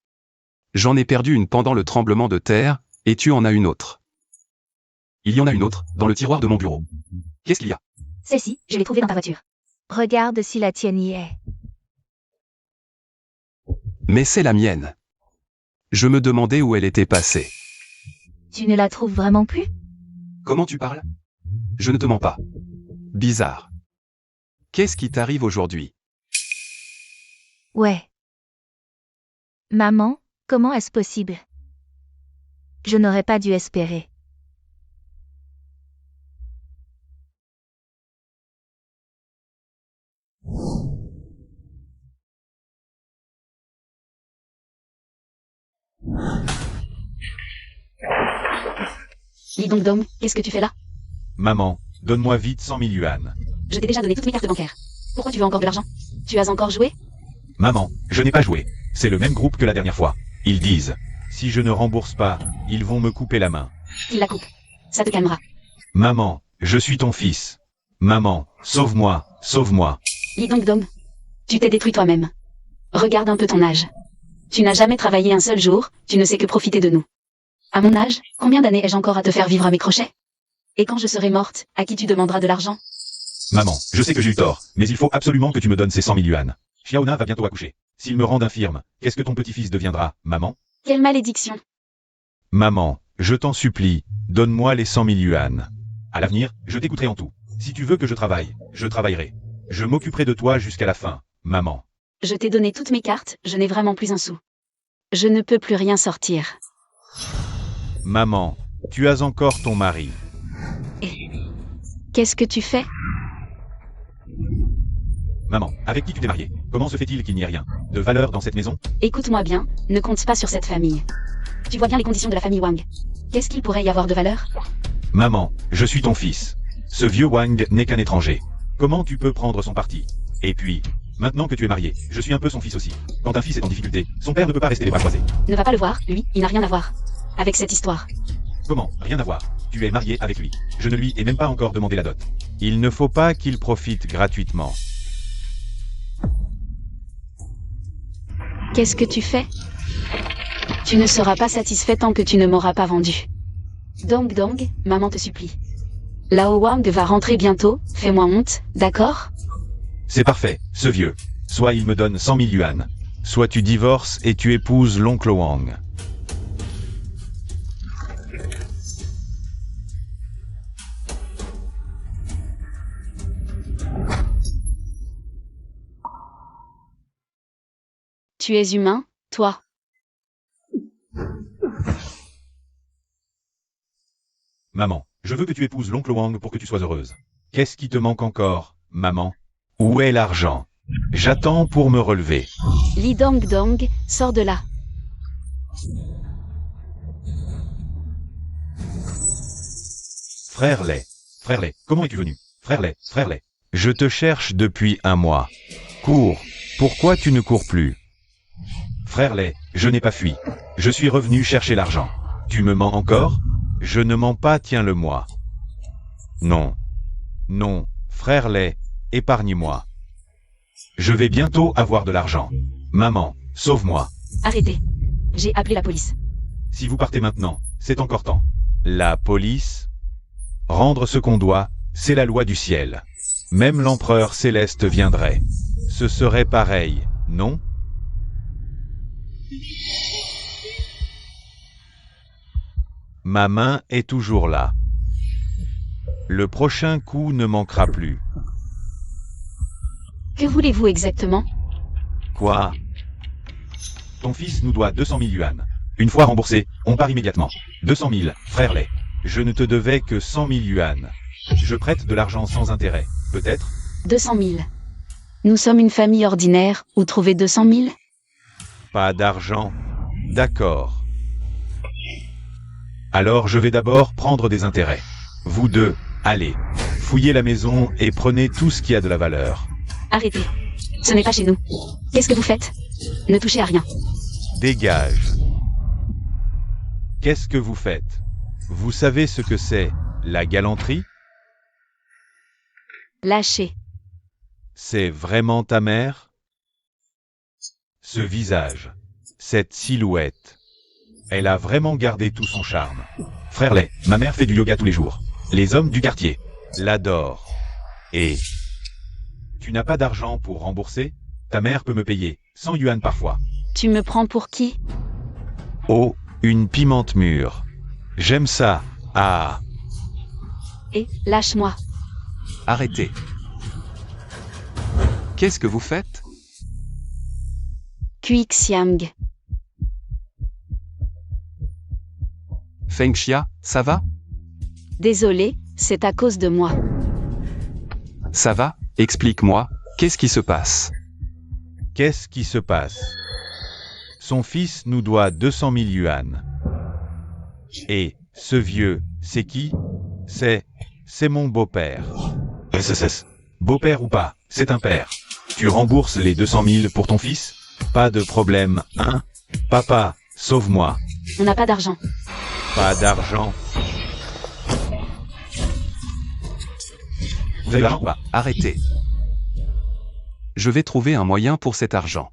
J'en ai perdu une pendant le tremblement de terre, et tu en as une autre. Il y en a une autre, dans le tiroir de mon bureau. Qu'est-ce qu'il y a? Celle-ci, je l'ai trouvée dans ta voiture. Regarde si la tienne y est. Mais c'est la mienne. Je me demandais où elle était passée. Tu ne la trouves vraiment plus? Comment tu parles? Je ne te mens pas. Bizarre. Qu'est-ce qui t'arrive aujourd'hui? Ouais. Maman, comment est-ce possible? Je n'aurais pas dû espérer. Dis donc Dom, qu'est-ce que tu fais là? Maman, donne-moi vite 100 000 yuan. Je t'ai déjà donné toutes mes cartes bancaires. Pourquoi tu veux encore de l'argent? Tu as encore joué? Maman, je n'ai pas joué. C'est le même groupe que la dernière fois. Ils disent, si je ne rembourse pas, ils vont me couper la main. Il la coupe. Ça te calmera. Maman, je suis ton fils. Maman, sauve-moi, sauve-moi. Dis donc Dom, tu t'es détruit toi-même. Regarde un peu ton âge. Tu n'as jamais travaillé un seul jour, tu ne sais que profiter de nous. À mon âge, combien d'années ai-je encore à te faire vivre à mes crochets? Et quand je serai morte, à qui tu demanderas de l'argent? Maman, je sais que j'ai eu tort, mais il faut absolument que tu me donnes ces 100 000 yuan. Xiaona va bientôt accoucher. S'il me rend infirme, qu'est-ce que ton petit-fils deviendra, maman? Quelle malédiction! Maman, je t'en supplie, donne-moi les 100 000 yuan. À l'avenir, je t'écouterai en tout. Si tu veux que je travaille, je travaillerai. Je m'occuperai de toi jusqu'à la fin, maman. Je t'ai donné toutes mes cartes, je n'ai vraiment plus un sou. Je ne peux plus rien sortir. Maman, tu as encore ton mari. Qu'est-ce que tu fais? Maman, avec qui tu t'es mariée? Comment se fait-il qu'il n'y ait rien de valeur dans cette maison? Écoute-moi bien, ne compte pas sur cette famille. Tu vois bien les conditions de la famille Wang. Qu'est-ce qu'il pourrait y avoir de valeur? Maman, je suis ton fils. Ce vieux Wang n'est qu'un étranger. Comment tu peux prendre son parti? Et puis, maintenant que tu es marié, je suis un peu son fils aussi. Quand un fils est en difficulté, son père ne peut pas rester les bras croisés. Ne va pas le voir, lui, il n'a rien à voir avec cette histoire. Comment? Rien à voir. Tu es marié avec lui. Je ne lui ai même pas encore demandé la dot. Il ne faut pas qu'il profite gratuitement. Qu'est-ce que tu fais? Tu ne seras pas satisfait tant que tu ne m'auras pas vendu. Dong Dong, maman te supplie. Lao Wang va rentrer bientôt, fais-moi honte, d'accord? C'est parfait, ce vieux. Soit il me donne 100 000 yuan, soit tu divorces et tu épouses l'oncle Wang. Tu es humain, toi. Maman, je veux que tu épouses l'oncle Wang pour que tu sois heureuse. Qu'est-ce qui te manque encore, maman? Où est l'argent? J'attends pour me relever. Li Dong Dong, sors de là. Frère Lay, comment es-tu venu? Frère Lay, je te cherche depuis un mois. Cours, pourquoi tu ne cours plus? Frère Lay, je n'ai pas fui. Je suis revenu chercher l'argent. Tu me mens encore? Je ne mens pas, tiens-le-moi. Non. Non, frère Lay, épargne-moi. Je vais bientôt avoir de l'argent. Maman, sauve-moi. Arrêtez. J'ai appelé la police. Si vous partez maintenant, c'est encore temps. La police? Rendre ce qu'on doit, c'est la loi du ciel. Même l'empereur céleste viendrait. Ce serait pareil, non? Ma main est toujours là. Le prochain coup ne manquera plus. Que voulez-vous exactement? Quoi? Ton fils nous doit 200 000 yuan. Une fois remboursé, on part immédiatement. 200 000, frère Lay. Je ne te devais que 100 000 yuan. Je prête de l'argent sans intérêt, peut-être? 200 000. Nous sommes une famille ordinaire, où trouver 200 000? Pas d'argent. D'accord. Alors je vais d'abord prendre des intérêts. Vous deux, allez. Fouillez la maison et prenez tout ce qui a de la valeur. Arrêtez. Ce n'est pas chez nous. Qu'est-ce que vous faites? Ne touchez à rien. Dégage. Qu'est-ce que vous faites? Vous savez ce que c'est, la galanterie? Lâchez. C'est vraiment ta mère? Ce visage, cette silhouette, elle a vraiment gardé tout son charme. Frère Lay, ma mère fait du yoga tous les jours. Les hommes du quartier l'adorent. Et tu n'as pas d'argent pour rembourser? Ta mère peut me payer 100 yuan parfois. Tu me prends pour qui? Oh, une pimente mûre. J'aime ça. Ah. Et lâche-moi. Arrêtez. Qu'est-ce que vous faites? Xiang. Feng Xia, ça va? Désolé, c'est à cause de moi. Ça va? Explique-moi, qu'est-ce qui se passe? Qu'est-ce qui se passe? Son fils nous doit 200 000 yuan. Et ce vieux, c'est qui? C'est mon beau-père. SSS. Beau-père ou pas, c'est un père. Tu rembourses les 200 000 pour ton fils? Pas de problème, hein? Papa, sauve-moi. On n'a pas d'argent. Pas d'argent. Vous avez l'argent ou pas? Arrêtez. Je vais trouver un moyen pour cet argent.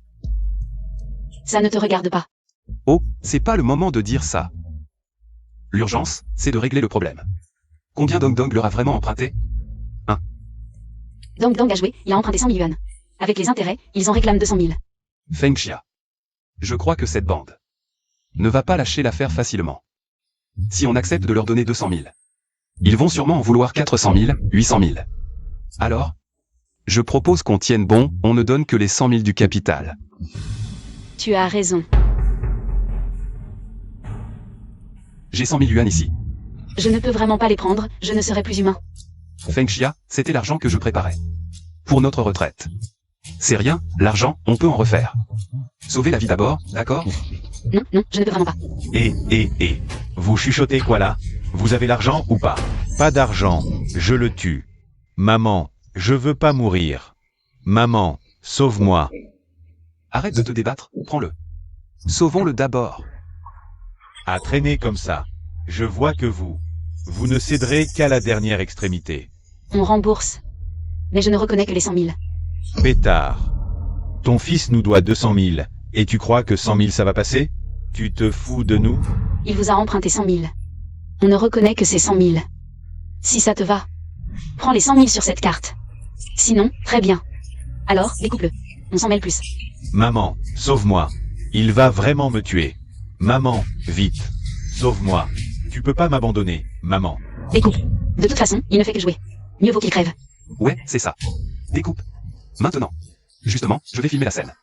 Ça ne te regarde pas. Oh, c'est pas le moment de dire ça. L'urgence, c'est de régler le problème. Combien Dong Dong leur a vraiment emprunté? Dong Dong a joué, il a emprunté 100 000 yuan. Avec les intérêts, ils en réclament 200 000. Feng Xia. Je crois que cette bande ne va pas lâcher l'affaire facilement. Si on accepte de leur donner 200 000. Ils vont sûrement en vouloir 400 000, 800 000. Alors, je propose qu'on tienne bon, on ne donne que les 100 000 du capital. Tu as raison. J'ai 100 000 yuan ici. Je ne peux vraiment pas les prendre, je ne serai plus humain. Feng Xia, c'était l'argent que je préparais. Pour notre retraite. C'est rien, l'argent, on peut en refaire. Sauver la vie d'abord, d'accord? Non, non, je ne peux vraiment pas. Vous chuchotez quoi là? Vous avez l'argent ou pas? Pas d'argent, je le tue. Maman, je veux pas mourir. Maman, sauve-moi. Arrête de te débattre, prends-le. Sauvons-le d'abord. À traîner comme ça. Je vois que vous ne céderez qu'à la dernière extrémité. On rembourse. Mais je ne reconnais que les 100 000. Pétard. Ton fils nous doit 200 000, et tu crois que 100 000 ça va passer? Tu te fous de nous? Il vous a emprunté 100 000. On ne reconnaît que ces 100 000. Si ça te va, prends les 100 000 sur cette carte. Sinon, très bien. Alors, découpe-le. On s'en mêle plus. Maman, sauve-moi. Il va vraiment me tuer. Maman, vite. Sauve-moi. Tu peux pas m'abandonner, maman. Découpe. De toute façon, il ne fait que jouer. Mieux vaut qu'il crève. Ouais, c'est ça. Découpe. Maintenant. Justement, je vais filmer la scène.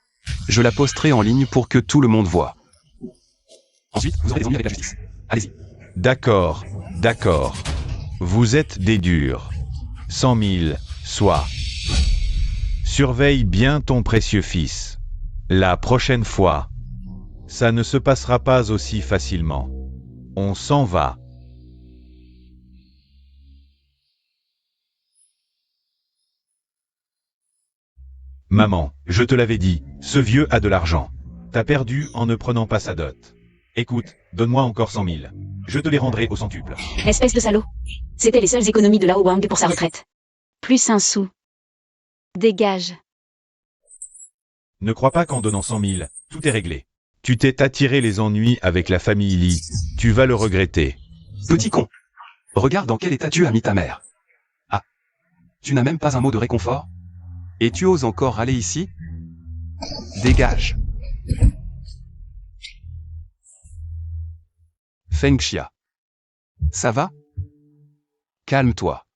Je la posterai en ligne pour que tout le monde voit. Ensuite, vous aurez des ennuis avec la justice. Allez-y. D'accord, d'accord. Vous êtes des durs. 100 000, soit. Surveille bien ton précieux fils. La prochaine fois, ça ne se passera pas aussi facilement. On s'en va. Maman, je te l'avais dit, ce vieux a de l'argent. T'as perdu en ne prenant pas sa dot. Écoute, donne-moi encore 100 000. Je te les rendrai au centuple. Espèce de salaud. C'était les seules économies de Lao Wang pour sa retraite. Plus un sou. Dégage. Ne crois pas qu'en donnant 100 000, tout est réglé. Tu t'es attiré les ennuis avec la famille Li. Tu vas le regretter. Petit con. Regarde dans quel état tu as mis ta mère. Ah. Tu n'as même pas un mot de réconfort? Et tu oses encore aller ici? Dégage. Feng Xia. Ça va? Calme-toi.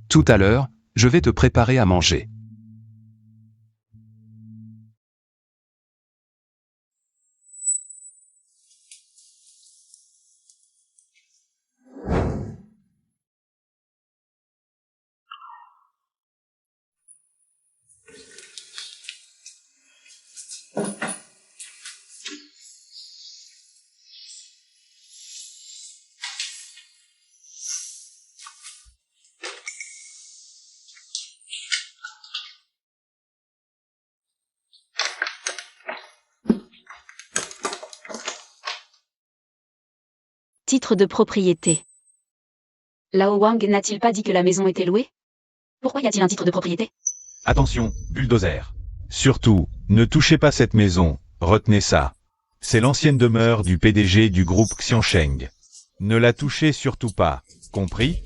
Tout à l'heure, je vais te préparer à manger. Titre de propriété. Lao Wang n'a-t-il pas dit que la maison était louée? Pourquoi y a-t-il un titre de propriété? Attention, bulldozer. Surtout, ne touchez pas cette maison, retenez ça. C'est l'ancienne demeure du PDG du groupe Xiansheng. Ne la touchez surtout pas, compris?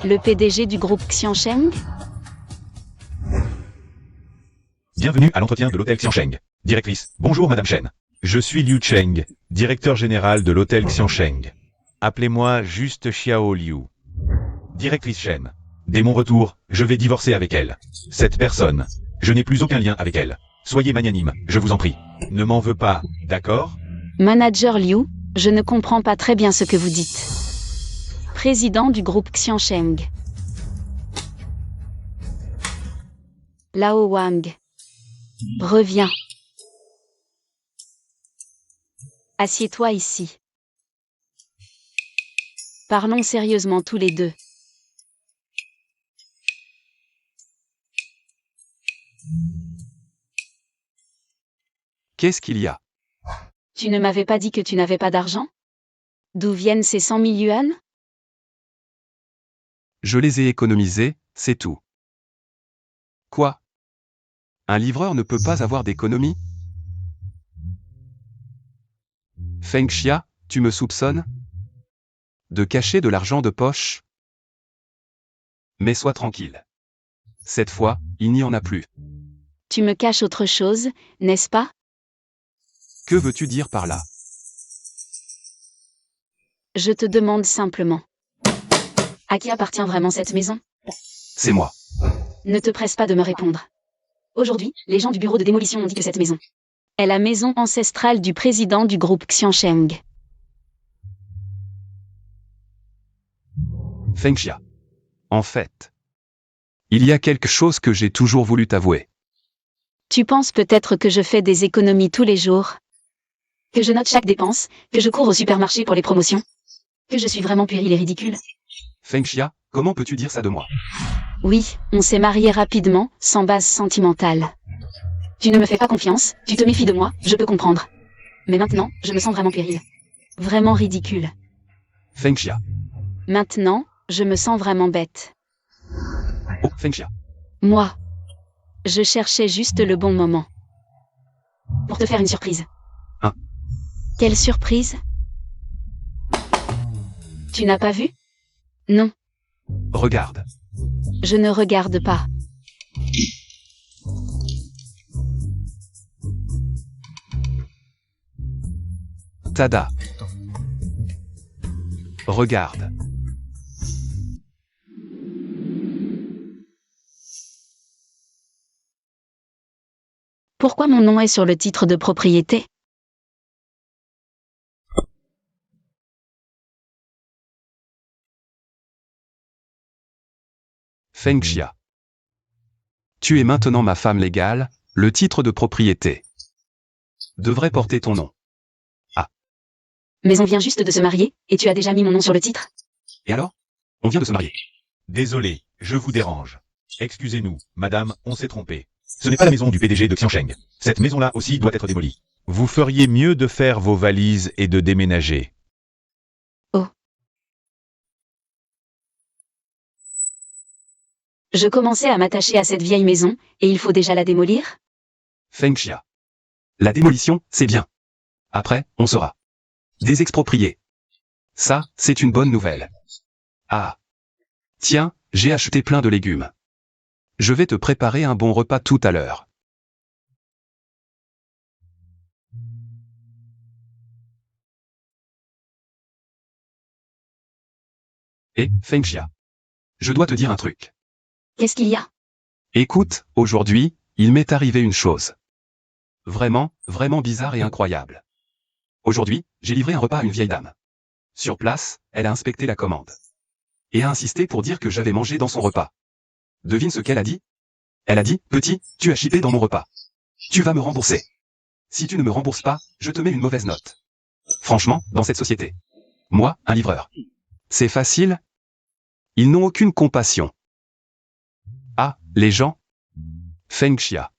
Le PDG du groupe Xiansheng? Bienvenue à l'entretien de l'hôtel Xiansheng. Directrice, bonjour Madame Chen. Je suis Liu Cheng, directeur général de l'hôtel Xiansheng. Appelez-moi juste Xiao Liu. Directrice Chen. Dès mon retour, je vais divorcer avec elle. Cette personne, je n'ai plus aucun lien avec elle. Soyez magnanime, je vous en prie. Ne m'en veux pas, d'accord? Manager Liu, je ne comprends pas très bien ce que vous dites. Président du groupe Xiansheng. Lao Wang. Reviens. Assieds-toi ici. Parlons sérieusement tous les deux. Qu'est-ce qu'il y a? Tu ne m'avais pas dit que tu n'avais pas d'argent? D'où viennent ces 100 000 yuan? Je les ai économisés, c'est tout. Quoi? Un livreur ne peut pas avoir d'économie? Feng Xia, tu me soupçonnes? De cacher de l'argent de poche? Mais sois tranquille. Cette fois, il n'y en a plus. Tu me caches autre chose, n'est-ce pas? Que veux-tu dire par là? Je te demande simplement. À qui appartient vraiment cette maison? C'est moi. Ne te presse pas de me répondre. Aujourd'hui, les gens du bureau de démolition ont dit que cette maison est la maison ancestrale du président du groupe Xiansheng. Fengxia. En fait, il y a quelque chose que j'ai toujours voulu t'avouer. Tu penses peut-être que je fais des économies tous les jours? Que je note chaque dépense? Que je cours au supermarché pour les promotions? Que je suis vraiment puérile et ridicule? Fengxia, comment peux-tu dire ça de moi? Oui, on s'est mariés rapidement, sans base sentimentale. Tu ne me fais pas confiance, tu te méfies de moi, je peux comprendre. Mais maintenant, je me sens vraiment puérile. Vraiment ridicule. Fengxia. Maintenant, je me sens vraiment bête. Oh, Fengxia. Moi. Je cherchais juste le bon moment. Pour te faire une surprise. Hein? Quelle surprise? Tu n'as pas vu? Non. Regarde. Je ne regarde pas. Tada. Regarde. Pourquoi mon nom est sur le titre de propriété? Fengxia. Tu es maintenant ma femme légale, le titre de propriété devrait porter ton nom. Mais on vient juste de se marier, et tu as déjà mis mon nom sur le titre? Et alors? On vient de se marier. Désolé, je vous dérange. Excusez-nous, madame, on s'est trompé. Ce n'est pas la maison du PDG de Xiansheng. Cette maison-là aussi doit être démolie. Vous feriez mieux de faire vos valises et de déménager. Oh. Je commençais à m'attacher à cette vieille maison, et il faut déjà la démolir? Fengxia. La démolition, c'est bien. Après, on sera désexproprié. Ça, c'est une bonne nouvelle. Ah. Tiens, j'ai acheté plein de légumes. Je vais te préparer un bon repas tout à l'heure. Et, Fengxia. Je dois te dire un truc. Qu'est-ce qu'il y a? Écoute, aujourd'hui, il m'est arrivé une chose. Vraiment, vraiment bizarre et incroyable. Aujourd'hui, j'ai livré un repas à une vieille dame. Sur place, elle a inspecté la commande. Et a insisté pour dire que j'avais mangé dans son repas. Devine ce qu'elle a dit? Elle a dit, petit, tu as chippé dans mon repas. Tu vas me rembourser. Si tu ne me rembourses pas, je te mets une mauvaise note. Franchement, dans cette société. Moi, un livreur. C'est facile? Ils n'ont aucune compassion. Ah, les gens? Fengxia.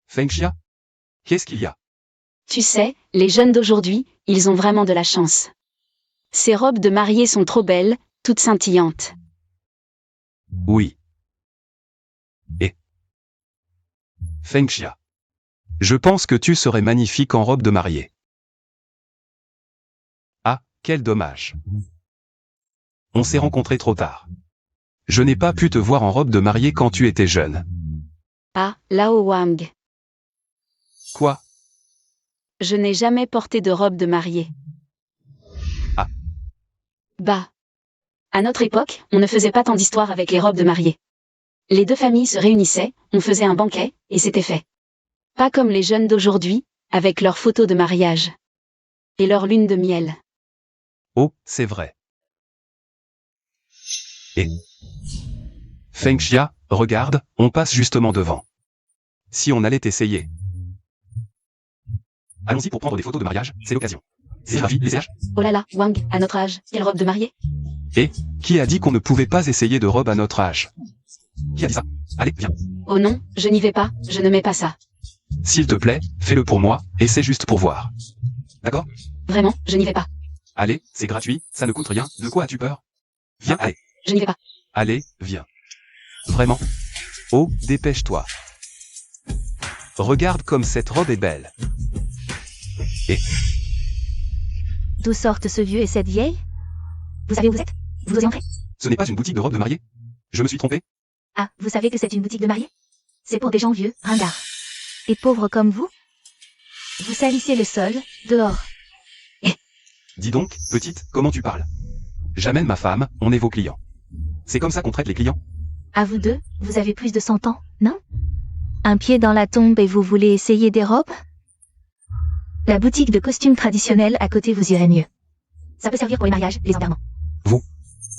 Fengxia? Qu'est-ce qu'il y a? Tu sais, les jeunes d'aujourd'hui, ils ont vraiment de la chance. Ces robes de mariée sont trop belles, toutes scintillantes. Oui. Et Fengxia. Je pense que tu serais magnifique en robe de mariée. Ah, quel dommage. On s'est rencontrés trop tard. Je n'ai pas pu te voir en robe de mariée quand tu étais jeune. Ah, Lao Wang. Quoi? Je n'ai jamais porté de robe de mariée. Ah. Bah. À notre époque, on ne faisait pas tant d'histoires avec les robes de mariée. Les deux familles se réunissaient, on faisait un banquet, et c'était fait. Pas comme les jeunes d'aujourd'hui, avec leurs photos de mariage. Et leur lune de miel. Oh, c'est vrai. Et Fengxia, regarde, on passe justement devant. Si on allait essayer. Allons-y pour prendre des photos de mariage, c'est l'occasion. C'est ravi, les âges. Oh là là, Wang, à notre âge, quelle robe de mariée? Et qui a dit qu'on ne pouvait pas essayer de robe à notre âge? Qui a dit ça? Allez, viens. Oh non, je n'y vais pas, je ne mets pas ça. S'il te plaît, fais-le pour moi, et c'est juste pour voir. D'accord? Vraiment, je n'y vais pas. Allez, c'est gratuit, ça ne coûte rien, de quoi as-tu peur? Viens, allez. Je n'y vais pas. Allez, viens. Vraiment. Oh, dépêche-toi. Regarde comme cette robe est belle. Et D'où sortent ce vieux et cette vieille? Vous savez où vous êtes? Vous osez entrer? Ce n'est pas une boutique de robes de mariée? Je me suis trompé? Ah, vous savez que c'est une boutique de mariés? C'est pour des gens vieux, ringards. Et pauvres comme vous? Vous salissez le sol, dehors. Dis donc, petite, comment tu parles? J'amène ma femme, on est vos clients. C'est comme ça qu'on traite les clients? À vous deux, vous avez plus de 100 ans, non? Un pied dans la tombe et vous voulez essayer des robes? La boutique de costumes traditionnels à côté vous irait mieux. Ça peut servir pour les mariages, les enterrements.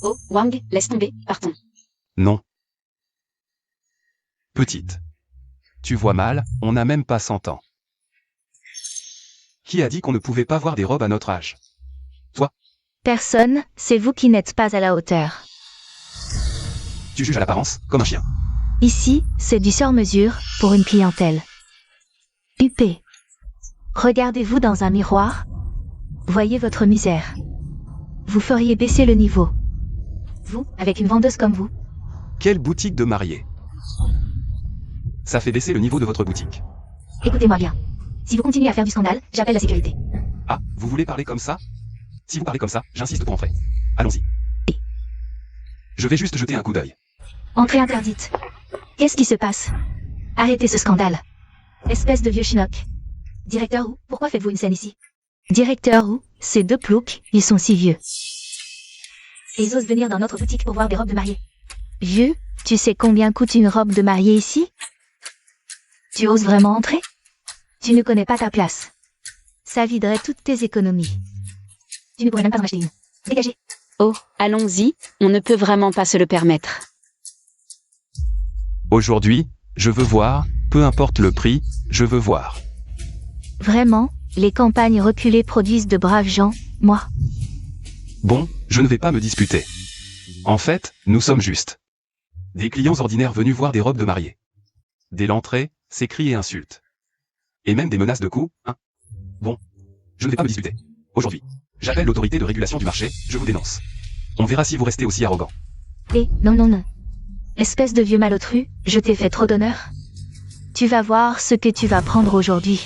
Oh, Wang, laisse tomber, partons. Non. Petite. Tu vois mal, on n'a même pas 100 ans. Qui a dit qu'on ne pouvait pas voir des robes à notre âge? Personne, c'est vous qui n'êtes pas à la hauteur. Tu juges à l'apparence, comme un chien. Ici, c'est du sur-mesure, pour une clientèle. Huppé. Regardez-vous dans un miroir. Voyez votre misère. Vous feriez baisser le niveau. Vous, avec une vendeuse comme vous. Quelle boutique de mariée? Ça fait baisser le niveau de votre boutique. Écoutez-moi bien. Si vous continuez à faire du scandale, j'appelle la sécurité. Ah, vous voulez parler comme ça? Si vous parlez comme ça, j'insiste pour entrer. Allons-y. Je vais juste jeter un coup d'œil. Entrée interdite. Qu'est-ce qui se passe? Arrêtez ce scandale. Espèce de vieux chinook. Directeur Wu, pourquoi faites-vous une scène ici? Directeur Wu, ces deux ploucs, ils sont si vieux. Et ils osent venir dans notre boutique pour voir des robes de mariée. Vieux, tu sais combien coûte une robe de mariée ici? Tu oses vraiment entrer? Tu ne connais pas ta place. Ça viderait toutes tes économies. Tu ne pourrais même pas en acheter une. Dégagez. Oh, allons-y, on ne peut vraiment pas se le permettre. Aujourd'hui, je veux voir, peu importe le prix, je veux voir. Vraiment, les campagnes reculées produisent de braves gens, moi. Bon, je ne vais pas me disputer. En fait, nous sommes justes. Des clients ordinaires venus voir des robes de mariée. Dès l'entrée, c'est cris et insultes. Et même des menaces de coups, hein. Bon, je ne vais pas me disputer. Aujourd'hui, j'appelle l'autorité de régulation du marché, je vous dénonce. On verra si vous restez aussi arrogant. Non, non, non. Espèce de vieux malotru, je t'ai fait trop d'honneur. Tu vas voir ce que tu vas prendre aujourd'hui.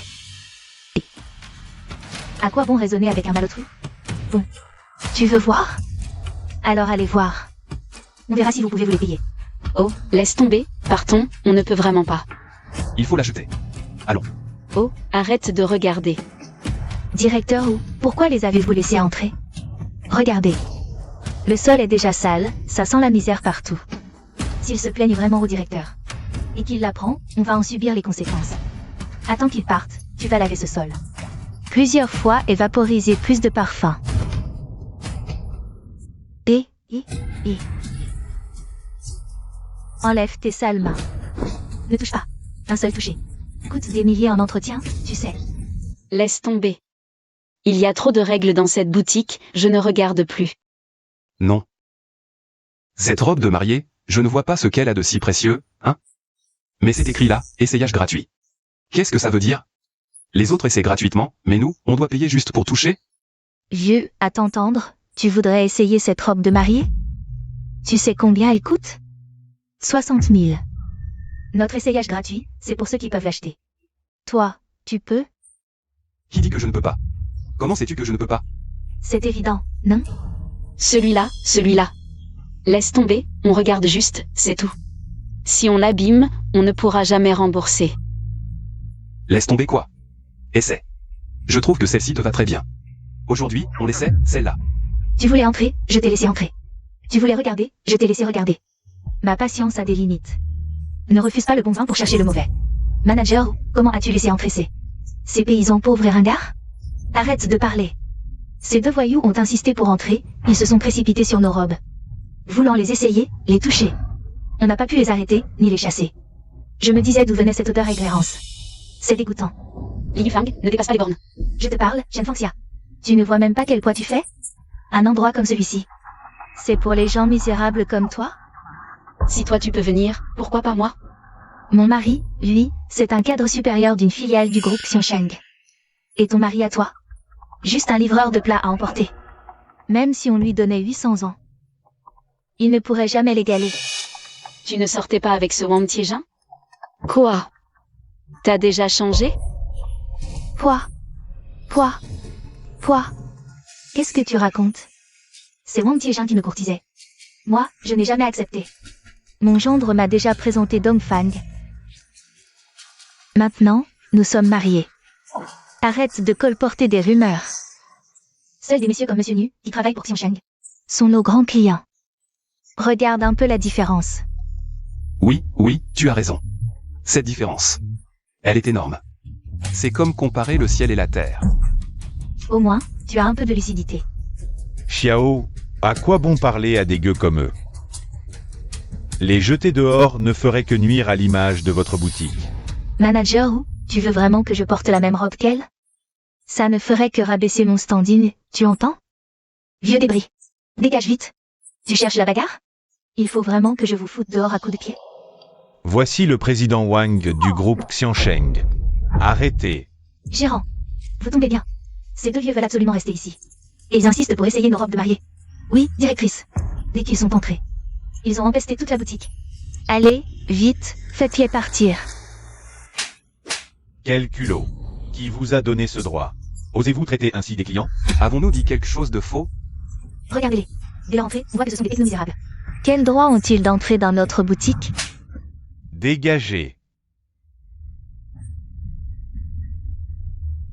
À quoi bon raisonner avec un malotru? Bon. Tu veux voir? Alors allez voir. On verra si vous pouvez vous les payer. Oh, laisse tomber, partons, on ne peut vraiment pas. Il faut l'acheter. Allons. Oh, arrête de regarder. Directeur Wu, pourquoi les avez-vous laissés entrer? Regardez. Le sol est déjà sale, ça sent la misère partout. S'il se plaigne vraiment au directeur et qu'il l'apprend, on va en subir les conséquences. Attends qu'il parte, tu vas laver ce sol. Plusieurs fois et vaporiser plus de parfum. Et. Enlève tes sales mains. Ne touche pas. Un seul toucher. Coûte des milliers en entretien, tu sais. Laisse tomber. Il y a trop de règles dans cette boutique, je ne regarde plus. Non. Cette robe de mariée, je ne vois pas ce qu'elle a de si précieux, hein? Mais c'est écrit là, essayage gratuit. Qu'est-ce que ça veut dire? Les autres essaient gratuitement, mais nous, on doit payer juste pour toucher? Vieux, à t'entendre, tu voudrais essayer cette robe de mariée? Tu sais combien elle coûte? 60 000. Notre essayage gratuit, c'est pour ceux qui peuvent l'acheter. Toi, tu peux? Qui dit que je ne peux pas? Comment sais-tu que je ne peux pas? C'est évident, non? Celui-là. Laisse tomber, on regarde juste, c'est tout. Si on l'abîme, on ne pourra jamais rembourser. Laisse tomber quoi? Essaie. Je trouve que celle-ci te va très bien. Aujourd'hui, on l'essaie, celle-là. Tu voulais entrer, je t'ai laissé entrer. Tu voulais regarder, je t'ai laissé regarder. Ma patience a des limites. Ne refuse pas le bon vin pour chercher le mauvais. Manager, comment as-tu laissé entrer ces paysans pauvres et ringards? Arrête de parler. Ces deux voyous ont insisté pour entrer, ils se sont précipités sur nos robes. Voulant les essayer, les toucher. On n'a pas pu les arrêter, ni les chasser. Je me disais d'où venait cette odeur éclairance. C'est dégoûtant. Li Yufang, ne dépasse pas les bornes. Je te parle, Chen Fangxia. Tu ne vois même pas quel poids tu fais? Un endroit comme celui-ci. C'est pour les gens misérables comme toi? Si toi tu peux venir, pourquoi pas moi? Mon mari, lui, c'est un cadre supérieur d'une filiale du groupe Xiongsheng. Et ton mari à toi? Juste un livreur de plats à emporter. Même si on lui donnait 800 ans. Il ne pourrait jamais l'égaler. Tu ne sortais pas avec ce Wang Tiejin? Quoi? T'as déjà changé? Poids. Qu'est-ce que tu racontes? C'est Wang Tiejun qui me courtisait. Moi, je n'ai jamais accepté. Mon gendre m'a déjà présenté Dongfang. Maintenant, nous sommes mariés. Arrête de colporter des rumeurs. Seuls des messieurs comme Monsieur Nu, qui travaillent pour Xiansheng, sont nos grands clients. Regarde un peu la différence. Oui, oui, tu as raison. Cette différence. Elle est énorme. C'est comme comparer le ciel et la terre. Au moins, tu as un peu de lucidité. Xiao, à quoi bon parler à des gueux comme eux? Les jeter dehors ne ferait que nuire à l'image de votre boutique. Manager ou, tu veux vraiment que je porte la même robe qu'elle? Ça ne ferait que rabaisser mon standing, tu entends? Vieux débris. Dégage vite. Tu cherches la bagarre? Il faut vraiment que je vous foute dehors à coups de pied. Voici le président Wang du groupe Xiansheng. Arrêtez. Gérant, vous tombez bien. Ces deux vieux veulent absolument rester ici. Et ils insistent pour essayer nos robes de mariée. Oui, directrice. Dès qu'ils sont entrés, ils ont empesté toute la boutique. Allez, vite, faites-les partir. Quel culot. Qui vous a donné ce droit? Osez-vous traiter ainsi des clients? Avons-nous dit quelque chose de faux? Regardez-les. Dès leur entrée, on voit que ce sont des techno-misérables. Quel droit ont-ils d'entrer dans notre boutique? Dégagez.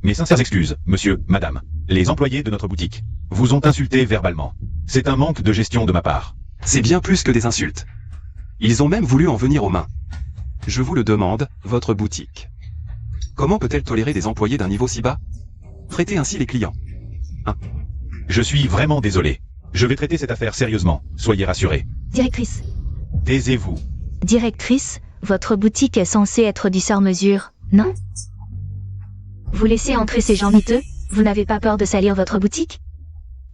Mes sincères excuses, monsieur, madame. Les employés de notre boutique vous ont insulté verbalement. C'est un manque de gestion de ma part. C'est bien plus que des insultes. Ils ont même voulu en venir aux mains. Je vous le demande, votre boutique. Comment peut-elle tolérer des employés d'un niveau si bas? Traiter ainsi les clients. Je suis vraiment désolé. Je vais traiter cette affaire sérieusement, soyez rassurés. Directrice. Taisez-vous. Directrice, votre boutique est censée être du sur-mesure, non? Vous laissez entrer ces gens miteux? Vous n'avez pas peur de salir votre boutique?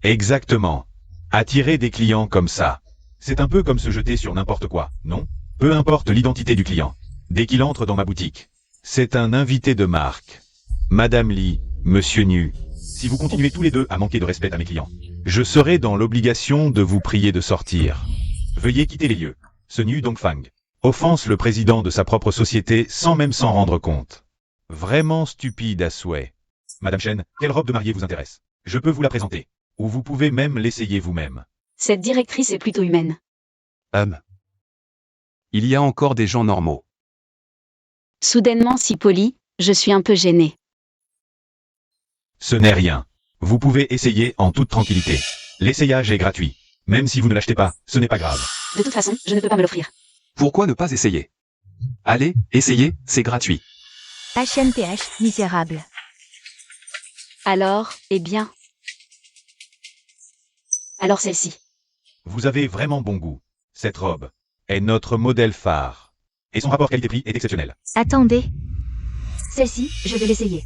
Exactement. Attirer des clients comme ça. C'est un peu comme se jeter sur n'importe quoi, non? Peu importe l'identité du client. Dès qu'il entre dans ma boutique, c'est un invité de marque. Madame Li, Monsieur Nu, si vous continuez tous les deux à manquer de respect à mes clients, je serai dans l'obligation de vous prier de sortir. Veuillez quitter les lieux. Ce Nu Dongfang offense le président de sa propre société sans même s'en rendre compte. Vraiment stupide à souhait. Madame Chen, quelle robe de mariée vous intéresse? Je peux vous la présenter. Ou vous pouvez même l'essayer vous-même. Cette directrice est plutôt humaine. Il y a encore des gens normaux. Soudainement si poli, je suis un peu gênée. Ce n'est rien. Vous pouvez essayer en toute tranquillité. L'essayage est gratuit. Même si vous ne l'achetez pas, ce n'est pas grave. De toute façon, je ne peux pas me l'offrir. Pourquoi ne pas essayer? Allez, essayez, c'est gratuit. HNTH, misérable. Alors, eh bien. Alors celle-ci. Vous avez vraiment bon goût. Cette robe est notre modèle phare. Et son rapport qualité-prix est exceptionnel. Attendez. Celle-ci, je vais l'essayer.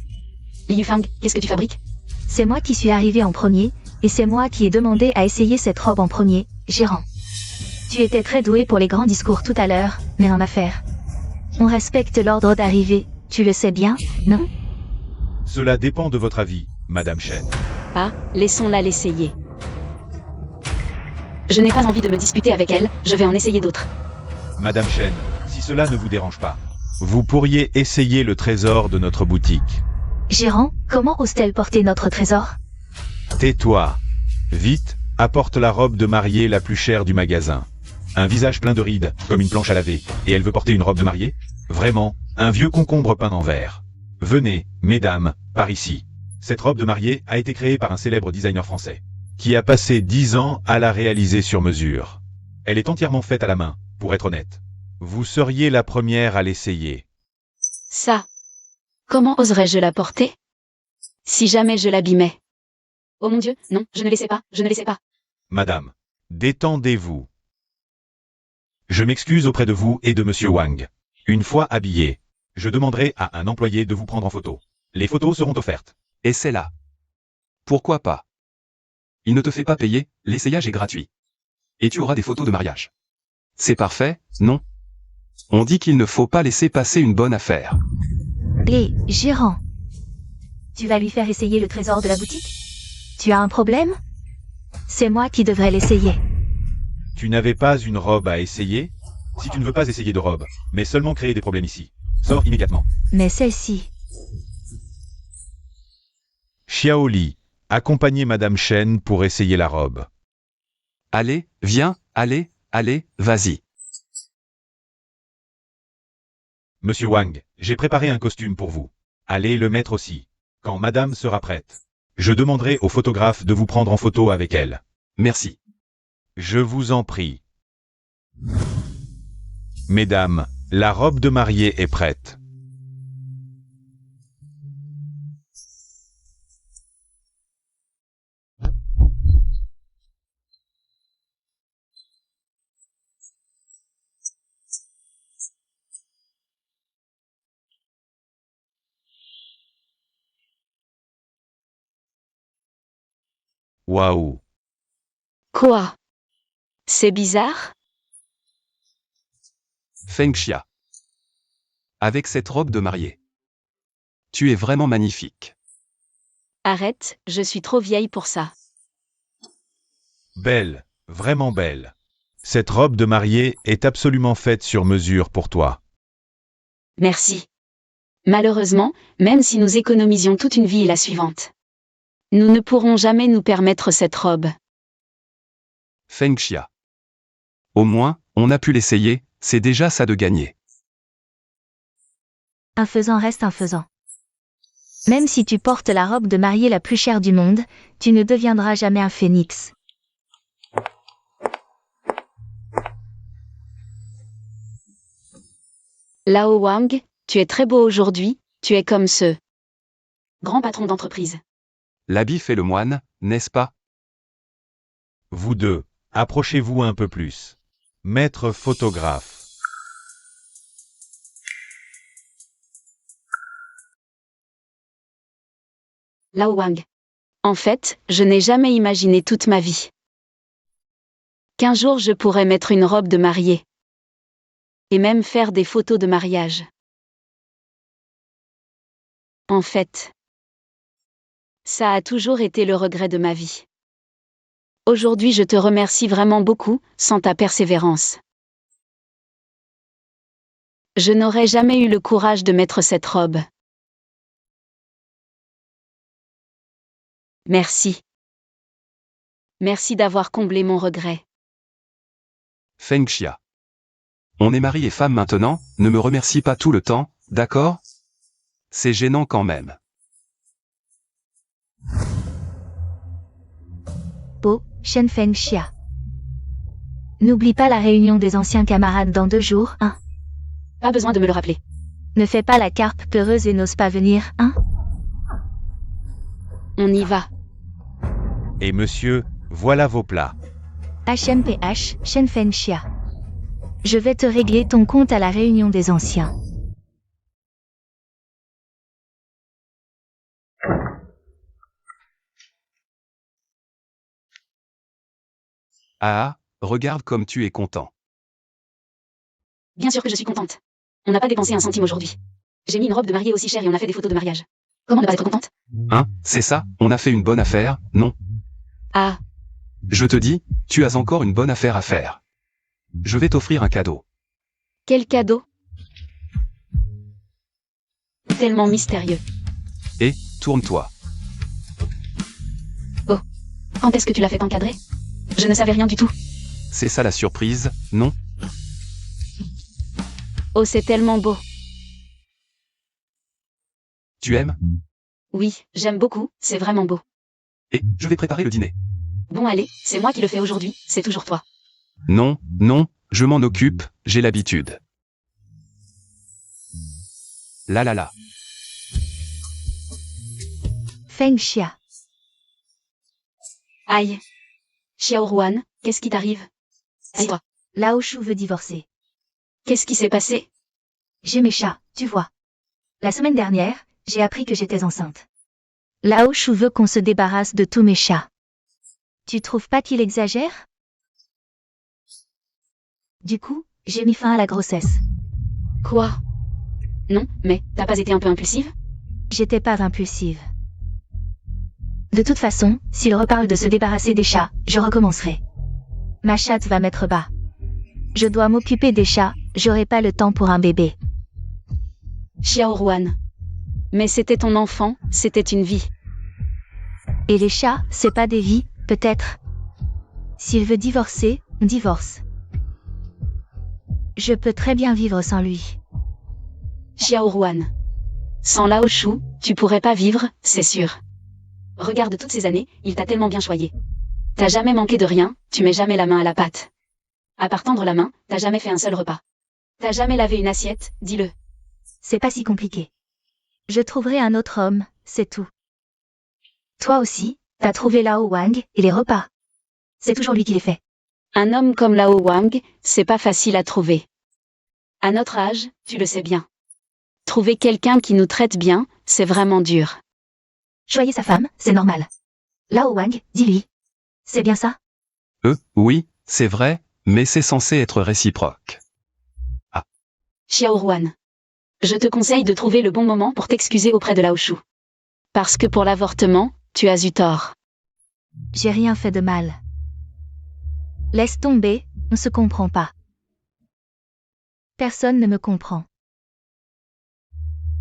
Li Yufang, qu'est-ce que tu fabriques? C'est moi qui suis arrivé en premier, et c'est moi qui ai demandé à essayer cette robe en premier, gérant. Tu étais très doué pour les grands discours tout à l'heure, mais en affaires, on respecte l'ordre d'arrivée, tu le sais bien, non? Cela dépend de votre avis, Madame Chen. Ah, laissons-la l'essayer. Je n'ai pas envie de me disputer avec elle, je vais en essayer d'autres. Madame Chen, si cela ne vous dérange pas, vous pourriez essayer le trésor de notre boutique. Gérant, comment ose-t-elle porter notre trésor? Tais-toi. Vite, apporte la robe de mariée la plus chère du magasin. Un visage plein de rides, comme une planche à laver, et elle veut porter une robe de mariée? Vraiment, un vieux concombre peint en vert. Venez, mesdames, par ici. Cette robe de mariée a été créée par un célèbre designer français, qui a passé 10 ans à la réaliser sur mesure. Elle est entièrement faite à la main, pour être honnête. Vous seriez la première à l'essayer. Ça. Comment oserais-je la porter? Si jamais je l'abîmais. Oh mon Dieu, non, je ne laissais pas, je ne laissais pas. Madame, détendez-vous. Je m'excuse auprès de vous et de Monsieur Wang. Une fois habillé, je demanderai à un employé de vous prendre en photo. Les photos seront offertes. Et c'est là. Pourquoi pas? Il ne te fait pas payer, l'essayage est gratuit. Et tu auras des photos de mariage. C'est parfait, non? On dit qu'il ne faut pas laisser passer une bonne affaire. Hé, gérant. Tu vas lui faire essayer le trésor de la boutique? Tu as un problème? C'est moi qui devrais l'essayer. Tu n'avais pas une robe à essayer? Si tu ne veux pas essayer de robe, mais seulement créer des problèmes ici, sors immédiatement. Mais celle-ci. Xiao Li, Accompagnez Madame Chen pour essayer la robe. Allez, viens, allez, vas-y. Monsieur Wang, j'ai préparé un costume pour vous. Allez le mettre aussi. Quand Madame sera prête, je demanderai au photographe de vous prendre en photo avec elle. Merci. Je vous en prie. Mesdames, la robe de mariée est prête. Waouh! Quoi? C'est bizarre? Feng Xia. Avec cette robe de mariée. Tu es vraiment magnifique. Arrête, je suis trop vieille pour ça. Belle, vraiment belle. Cette robe de mariée est absolument faite sur mesure pour toi. Merci. Malheureusement, même si nous économisions toute une vie et la suivante, nous ne pourrons jamais nous permettre cette robe. Feng Xia. Au moins, on a pu l'essayer, c'est déjà ça de gagner. Un faisant reste un faisant. Même si tu portes la robe de mariée la plus chère du monde, tu ne deviendras jamais un phénix. Lao Wang, tu es très beau aujourd'hui, tu es comme ce grand patron d'entreprise. L'habit fait le moine, n'est-ce pas? Vous deux, approchez-vous un peu plus. Maître photographe. Lao Wang. En fait, je n'ai jamais imaginé toute ma vie qu'un jour je pourrais mettre une robe de mariée. Et même faire des photos de mariage. En fait, ça a toujours été le regret de ma vie. Aujourd'hui je te remercie vraiment beaucoup, sans ta persévérance. Je n'aurais jamais eu le courage de mettre cette robe. Merci. Merci d'avoir comblé mon regret. Feng Xia. On est mari et femme maintenant, ne me remercie pas tout le temps, d'accord? C'est gênant quand même. Po, Shen Feng Xia. N'oublie pas la réunion des anciens camarades dans 2 jours, hein. Pas besoin de me le rappeler. Ne fais pas la carpe peureuse et n'ose pas venir, hein. On y va. Et monsieur, voilà vos plats. HMPH, Shen Feng Xia. Je vais te régler ton compte à la réunion des anciens. Ah, regarde comme tu es content. Bien sûr que je suis contente. On n'a pas dépensé un centime aujourd'hui. J'ai mis une robe de mariée aussi chère et on a fait des photos de mariage. Comment ne pas être contente? Hein, c'est ça, on a fait une bonne affaire, non? Ah, Je te dis, tu as encore une bonne affaire à faire. Je vais t'offrir un cadeau. quel cadeau? Tellement mystérieux. Et, tourne-toi. Quand est-ce que tu l'as fait encadrer? Je ne savais rien du tout. C'est ça la surprise, non? Oh, c'est tellement beau. Tu aimes? Oui, j'aime beaucoup, c'est vraiment beau. Et, je vais préparer le dîner. Bon allez, c'est moi qui le fais aujourd'hui, c'est toujours toi. Non, je m'en occupe, j'ai l'habitude. La. Feng Xia. Aïe. Xiao Ruan, qu'est-ce qui t'arrive? C'est toi. Lao Shu veut divorcer. Qu'est-ce qui s'est passé? J'ai mes chats, tu vois. La semaine dernière, j'ai appris que j'étais enceinte. Lao Shu veut qu'on se débarrasse de tous mes chats. Tu trouves pas qu'il exagère? Du coup, j'ai mis fin à la grossesse. Quoi? Non, mais t'as pas été un peu impulsive? J'étais pas impulsive. De toute façon, s'il reparle de se débarrasser des chats, je recommencerai. Ma chatte va mettre bas. Je dois m'occuper des chats, j'aurai pas le temps pour un bébé. Xiao Ruan. Mais c'était ton enfant, c'était une vie. Et les chats, c'est pas des vies, peut-être. S'il veut divorcer, on divorce. Je peux très bien vivre sans lui. Xiao Ruan. Sans Lao Shu, tu pourrais pas vivre, c'est sûr. Regarde toutes ces années, il t'a tellement bien choyé. T'as jamais manqué de rien, tu mets jamais la main à la pâte. À part tendre la main, t'as jamais fait un seul repas. T'as jamais lavé une assiette, dis-le. C'est pas si compliqué. Je trouverai un autre homme, c'est tout. Toi aussi, t'as trouvé Lao Wang et les repas. C'est toujours lui qui les fait. Un homme comme Lao Wang, c'est pas facile à trouver. À notre âge, tu le sais bien. Trouver quelqu'un qui nous traite bien, c'est vraiment dur. Choyer sa femme, c'est normal. Lao Wang, dis-lui. C'est bien ça? Oui, c'est vrai, mais c'est censé être réciproque. Xiao Ruan. Je te conseille de trouver le bon moment pour t'excuser auprès de Lao Shu. Parce que pour l'avortement, tu as eu tort. J'ai rien fait de mal. Laisse tomber, on se comprend pas. Personne ne me comprend.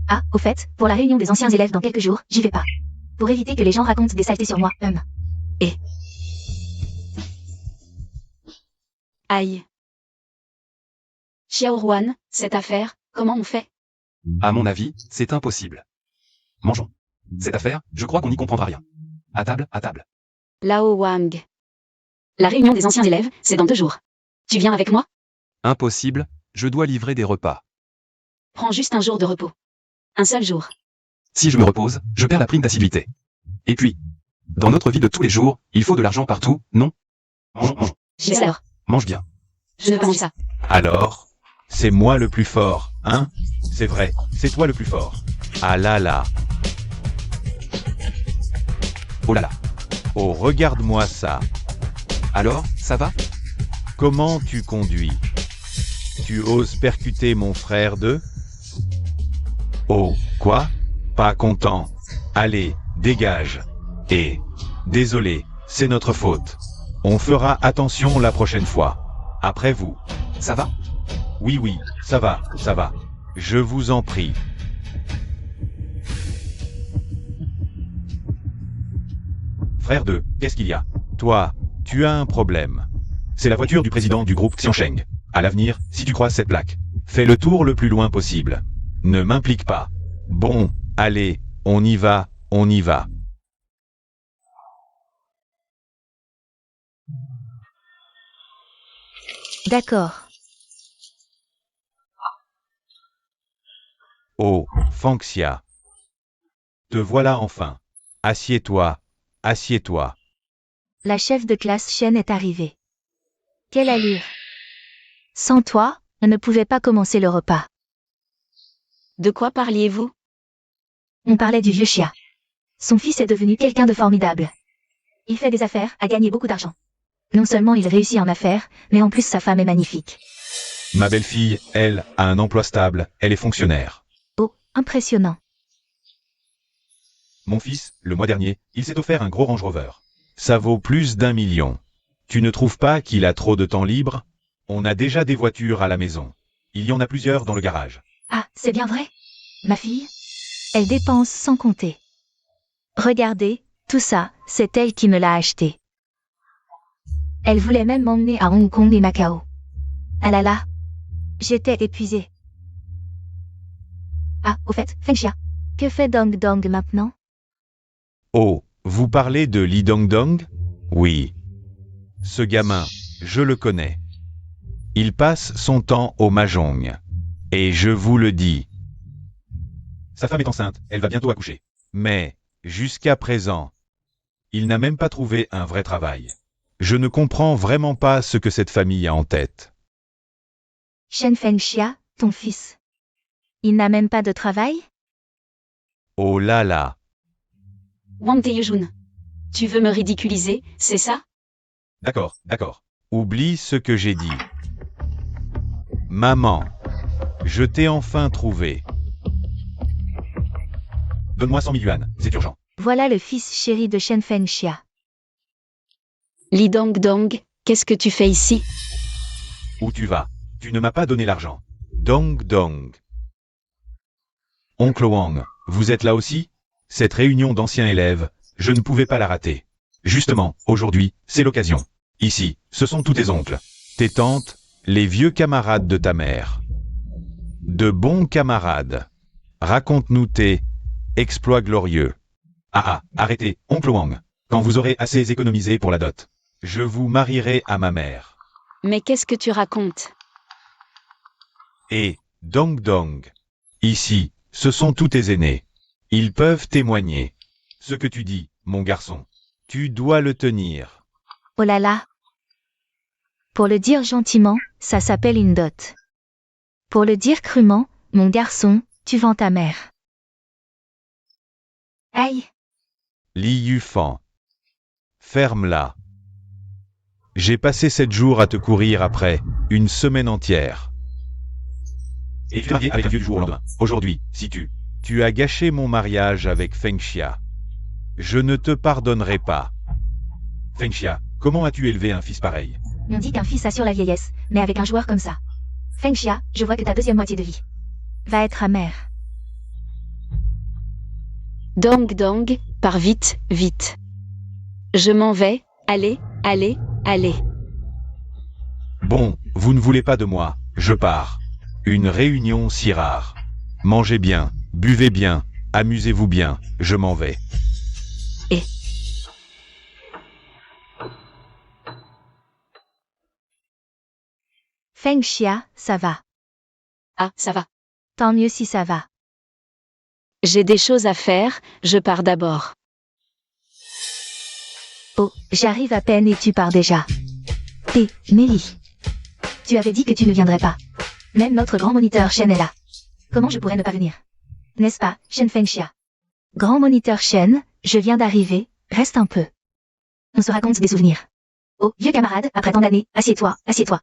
Ah, au fait, pour la réunion des anciens élèves dans quelques jours, j'y vais pas. Pour éviter que les gens racontent des saletés sur moi, Et... Aïe. Xiao Ruan, cette affaire, comment on fait? À mon avis, c'est impossible. Mangeons. Cette affaire, je crois qu'on n'y comprendra rien. À table, à table. Lao Wang. La réunion des anciens élèves, c'est dans 2 jours. Tu viens avec moi? Impossible, je dois livrer des repas. Prends juste un jour de repos. Un seul jour. Si je me repose, je perds la prime d'assiduité. Et puis, dans notre vie de tous les jours, il faut de l'argent partout, non? Mangeons. J'ai alors. Mange bien. Je ne veux pas manger ça. Alors, c'est moi le plus fort, hein? C'est vrai, c'est toi le plus fort. Ah là là. Oh là là. Oh, regarde-moi ça. Alors, ça va? Comment tu conduis? Tu oses percuter mon frère de... Oh, quoi? Pas content. Allez, dégage. Et... Désolé, c'est notre faute. On fera attention la prochaine fois. Après vous. Ça va? Oui, ça va, ça va. Je vous en prie. Frère de, qu'est-ce qu'il y a? Toi, tu as un problème. C'est la voiture du président du groupe Xiansheng. À l'avenir, si tu croises cette plaque, fais le tour le plus loin possible. Ne m'implique pas. Bon, allez, on y va, on y va. D'accord. Oh, Fangxia. Te voilà enfin. Assieds-toi, assieds-toi. La chef de classe Shen est arrivée. Quelle allure. Sans toi, on ne pouvait pas commencer le repas. De quoi parliez-vous? On parlait du vieux Chia. Son fils est devenu quelqu'un de formidable. Il fait des affaires, a gagné beaucoup d'argent. Non seulement il réussit en affaires, mais en plus sa femme est magnifique. Ma belle-fille, elle, a un emploi stable, elle est fonctionnaire. Oh, impressionnant. Mon fils, le mois dernier, il s'est offert un gros Range Rover. Ça vaut plus d'1 million. Tu ne trouves pas qu'il a trop de temps libre? On a déjà des voitures à la maison. Il y en a plusieurs dans le garage. Ah, c'est bien vrai. Ma fille, elle dépense sans compter. Regardez, tout ça, c'est elle qui me l'a acheté. Elle voulait même m'emmener à Hong Kong et Macao. Ah là là, j'étais épuisée. Ah, au fait, Fengxia, que fait Dong Dong maintenant? Oh, vous parlez de Li Dongdong? Oui. Ce gamin, je le connais. Il passe son temps au mahjong. Et je vous le dis. Sa femme est enceinte, elle va bientôt accoucher. Mais, jusqu'à présent, il n'a même pas trouvé un vrai travail. Je ne comprends vraiment pas ce que cette famille a en tête. Shen Fengxia, ton fils. Il n'a même pas de travail? Oh là là. Wang Taeyejun. Tu veux me ridiculiser, c'est ça? D'accord, d'accord. Oublie ce que j'ai dit. Maman, je t'ai enfin trouvé. Donne-moi 100 000 yuan, c'est urgent. Voilà le fils chéri de Shen Fengxia. Li Dongdong, qu'est-ce que tu fais ici? Où tu vas? Tu ne m'as pas donné l'argent. Dong Dong. Oncle Wang, vous êtes là aussi? Cette réunion d'anciens élèves, Je ne pouvais pas la rater. Justement, aujourd'hui, c'est l'occasion. Ici, ce sont tous tes oncles, tes tantes, les vieux camarades de ta mère. De bons camarades. Raconte-nous tes exploits glorieux. Arrêtez, oncle Wang. Quand vous aurez assez économisé pour la dot, je vous marierai à ma mère. Mais qu'est-ce que tu racontes? Et Dong Dong. Ici, ce sont tous tes aînés. Ils peuvent témoigner. Ce que tu dis, mon garçon, tu dois le tenir. Oh là là. Pour le dire gentiment, ça s'appelle une dot. Pour le dire crûment, mon garçon, tu vends ta mère. Aïe. Li Yufan. Ferme-la. J'ai passé 7 jours à te courir après, une semaine entière. Et tu t'es marié avec un vieux du jour au lendemain. Aujourd'hui, si tu as gâché mon mariage avec Feng Xia. Je ne te pardonnerai pas. Feng Xia, comment as-tu élevé un fils pareil? On dit qu'un fils assure la vieillesse, mais avec un joueur comme ça. Feng Xia, je vois que ta deuxième moitié de vie va être amère. Dong Dong, pars vite, vite. Je m'en vais, allez, allez, allez. Bon, vous ne voulez pas de moi, je pars. Une réunion si rare. Mangez bien, buvez bien, amusez-vous bien, je m'en vais. Feng Xia, ça va. Ah, ça va. Tant mieux si ça va. J'ai des choses à faire, je pars d'abord. Oh, j'arrive à peine et tu pars déjà. Mélie. Tu avais dit que tu ne viendrais pas. Même notre grand moniteur Shen est là. Comment je pourrais ne pas venir? N'est-ce pas, Shen Feng Xia? Grand moniteur Shen, je viens d'arriver, reste un peu. On se raconte des souvenirs. Oh, vieux camarade, après tant d'années, assieds-toi, assieds-toi.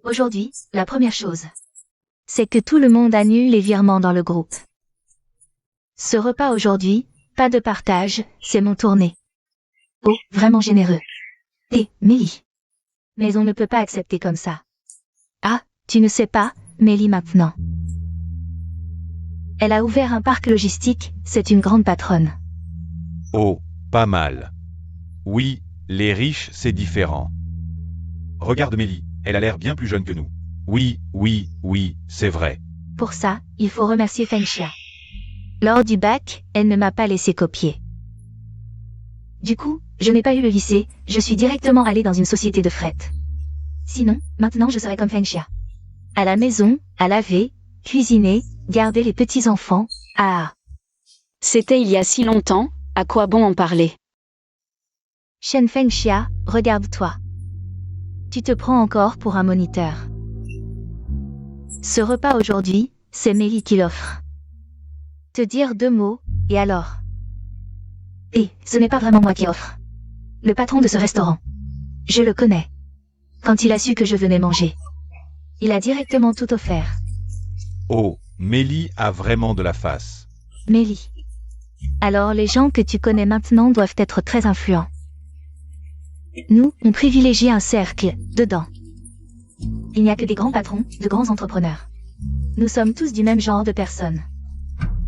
Aujourd'hui, la première chose, c'est que tout le monde annule les virements dans le groupe. Ce repas aujourd'hui, pas de partage, c'est mon tourné. Oh, vraiment généreux. Mélie. Mais on ne peut pas accepter comme ça. Ah, tu ne sais pas, Mélie maintenant. Elle a ouvert un parc logistique, c'est une grande patronne. Oh, pas mal. Oui, les riches, c'est différent. Regarde Mélie, elle a l'air bien plus jeune que nous. Oui, c'est vrai. Pour ça, il faut remercier Feng Xia. Lors du bac, elle ne m'a pas laissé copier. Du coup, je n'ai pas eu le lycée, je suis directement allée dans une société de fret. Sinon, maintenant je serais comme Feng Xia. À la maison, à laver, cuisiner, garder les petits-enfants, C'était il y a si longtemps, à quoi bon en parler? Shen Feng Xia, regarde-toi. Tu te prends encore pour un moniteur. Ce repas aujourd'hui, c'est Mélie qui l'offre. Te dire 2 mots, et alors? Ce n'est pas vraiment moi qui offre. Le patron de ce restaurant. Je le connais. Quand il a su que je venais manger, il a directement tout offert. Oh, Mélie a vraiment de la face. Mélie. Alors les gens que tu connais maintenant doivent être très influents. Nous, on privilégie un cercle, dedans. Il n'y a que des grands patrons, de grands entrepreneurs. Nous sommes tous du même genre de personnes.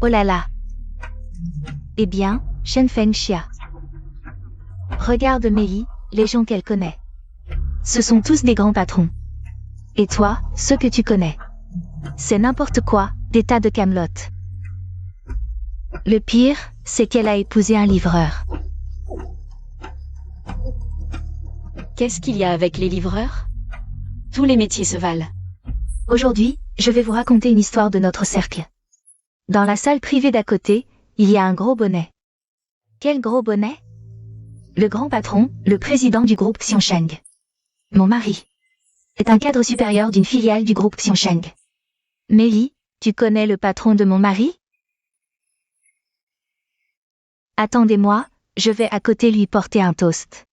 Oh là là. Eh bien, Shen Feng Xia. Regarde Mélie, les gens qu'elle connaît. Ce sont tous des grands patrons. Et toi, ceux que tu connais. C'est n'importe quoi, des tas de camelotes. Le pire, c'est qu'elle a épousé un livreur. Qu'est-ce qu'il y a avec les livreurs? Tous les métiers se valent. Aujourd'hui, je vais vous raconter une histoire de notre cercle. Dans la salle privée d'à côté, il y a un gros bonnet. Quel gros bonnet? Le grand patron, le président du groupe Xiongsheng. Mon mari est un cadre supérieur d'une filiale du groupe Xiongsheng. Mélie, tu connais le patron de mon mari? Attendez-moi, je vais à côté lui porter un toast.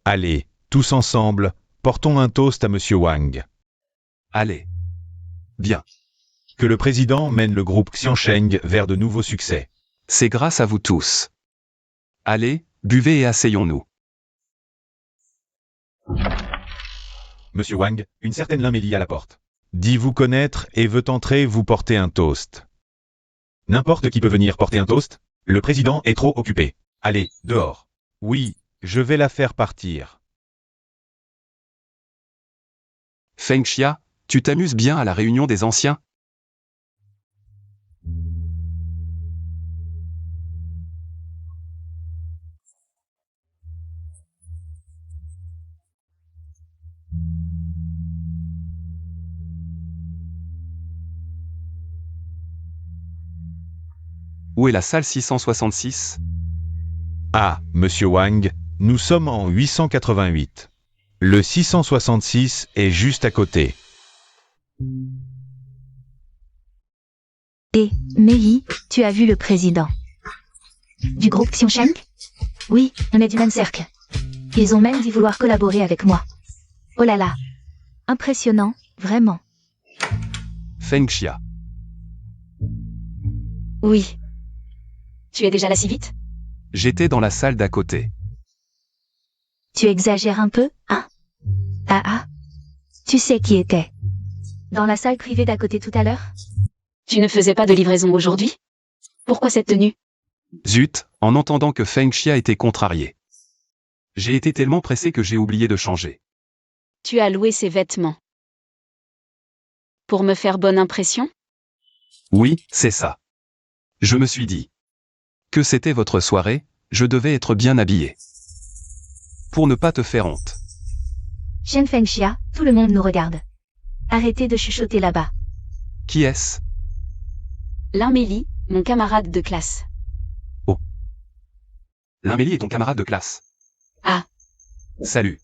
Allez, tous ensemble, portons un toast à Monsieur Wang. Allez. Bien. Que le président mène le groupe Xiongsheng vers de nouveaux succès. C'est grâce à vous tous. Allez, buvez et asseyons-nous. Monsieur Wang, une certaine Mélie à la porte. dit vous connaître et veut entrer vous porter un toast. N'importe qui peut venir porter un toast? Le président est trop occupé. Allez, dehors. Oui, je vais la faire partir. Feng Xia, tu t'amuses bien à la réunion des anciens? Où est la salle 666? Ah, monsieur Wang, nous sommes en 888. Le 666 est juste à côté. Et, Mei, tu as vu le président du groupe Xiongsheng? Oui, on est du même cercle. Ils ont même dit vouloir collaborer avec moi. Oh là là. Impressionnant, vraiment. Feng Xia. Oui. Tu es déjà là si vite? J'étais dans la salle d'à côté. Tu exagères un peu, hein? Ah ah. Tu sais qui était dans la salle privée d'à côté tout à l'heure? Tu ne faisais pas de livraison aujourd'hui? Pourquoi cette tenue? Zut, en entendant que Feng Xia était contrarié. J'ai été tellement pressé que j'ai oublié de changer. Tu as loué ces vêtements. Pour me faire bonne impression? Oui, c'est ça. Je me suis dit que c'était votre soirée, je devais être bien habillé. Pour ne pas te faire honte. Shen Fengxia, tout le monde nous regarde. Arrêtez de chuchoter là-bas. Qui est-ce? L'Amélie, mon camarade de classe. L'Amélie est ton camarade de classe. Ah. Salut.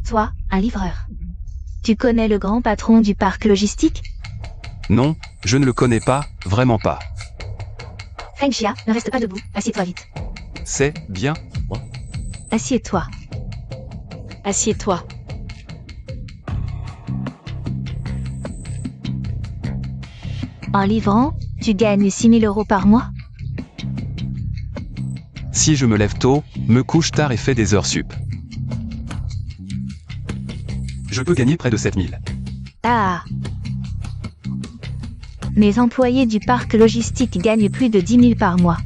Toi, un livreur. Tu connais le grand patron du parc logistique? Non, je ne le connais pas, vraiment pas. Fengxia, ne reste pas debout, assieds-toi vite. C'est bien. Assieds-toi. Assieds-toi. En livrant, tu gagnes 6 000 € par mois? Si je me lève tôt, me couche tard et fais des heures sup. Je peux gagner près de 7 000. Ah. Mes employés du parc logistique gagnent plus de 10 000 par mois.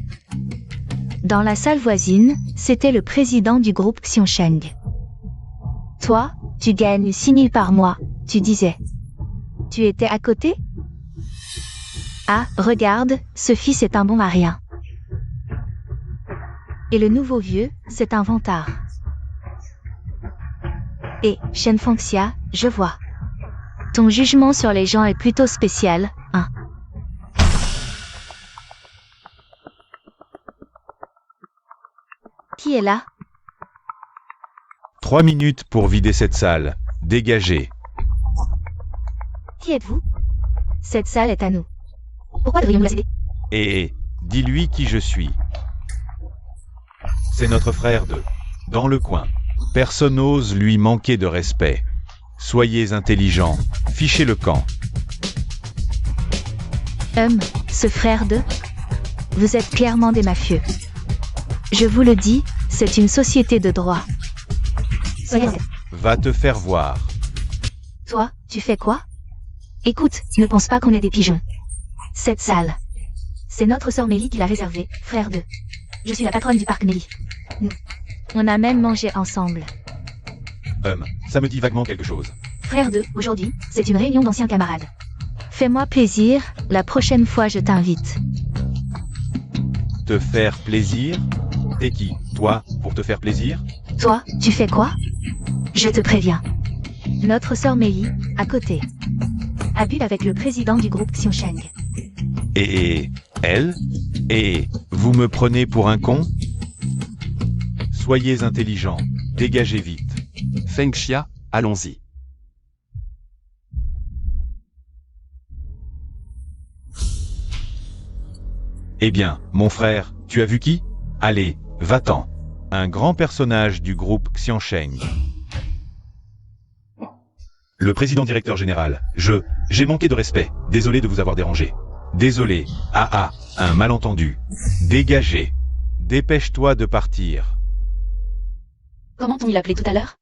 Dans la salle voisine, c'était le président du groupe Xiongsheng. Toi, tu gagnes 6 000 par mois, tu disais. Tu étais à côté? Ah, regarde, ce fils est un bon à rien. Et le nouveau vieux, c'est un vantard. Et, Shen Fengxia, je vois. Ton jugement sur les gens est plutôt spécial, hein. Qui est là? 3 minutes pour vider cette salle. Dégagez. Qui êtes-vous? Cette salle est à nous. Pourquoi devrions-nous la céder? Et dis-lui qui je suis. C'est notre frère de dans le coin. Personne n'ose lui manquer de respect. Soyez intelligents. Fichez le camp. Ce frère de... Vous êtes clairement des mafieux. Je vous le dis, c'est une société de droit. Soyez... Va te faire voir. Toi, tu fais quoi? Écoute, ne pense pas qu'on est des pigeons. Cette salle, c'est notre sœur Mélie qui l'a réservée, frère de... Je suis la patronne du parc Mélie. On a même mangé ensemble. Ça me dit vaguement quelque chose. Frère de, aujourd'hui, c'est une réunion d'anciens camarades. Fais-moi plaisir, la prochaine fois je t'invite. Te faire plaisir? T'es qui, toi, pour te faire plaisir? Toi, tu fais quoi? Je te préviens. Notre sœur Mélie, à côté. A bu avec le président du groupe Xiongsheng. Et elle? Et vous me prenez pour un con? Soyez intelligents. Dégagez vite. Feng Xia, allons-y. Eh bien, mon frère, tu as vu qui? Allez, va-t'en. Un grand personnage du groupe Xiongsheng. Le président directeur général, j'ai manqué de respect. Désolé de vous avoir dérangé. Désolé. Ah, un malentendu. Dégagez. Dépêche-toi de partir. Comment t'ont-ils appelé tout à l'heure?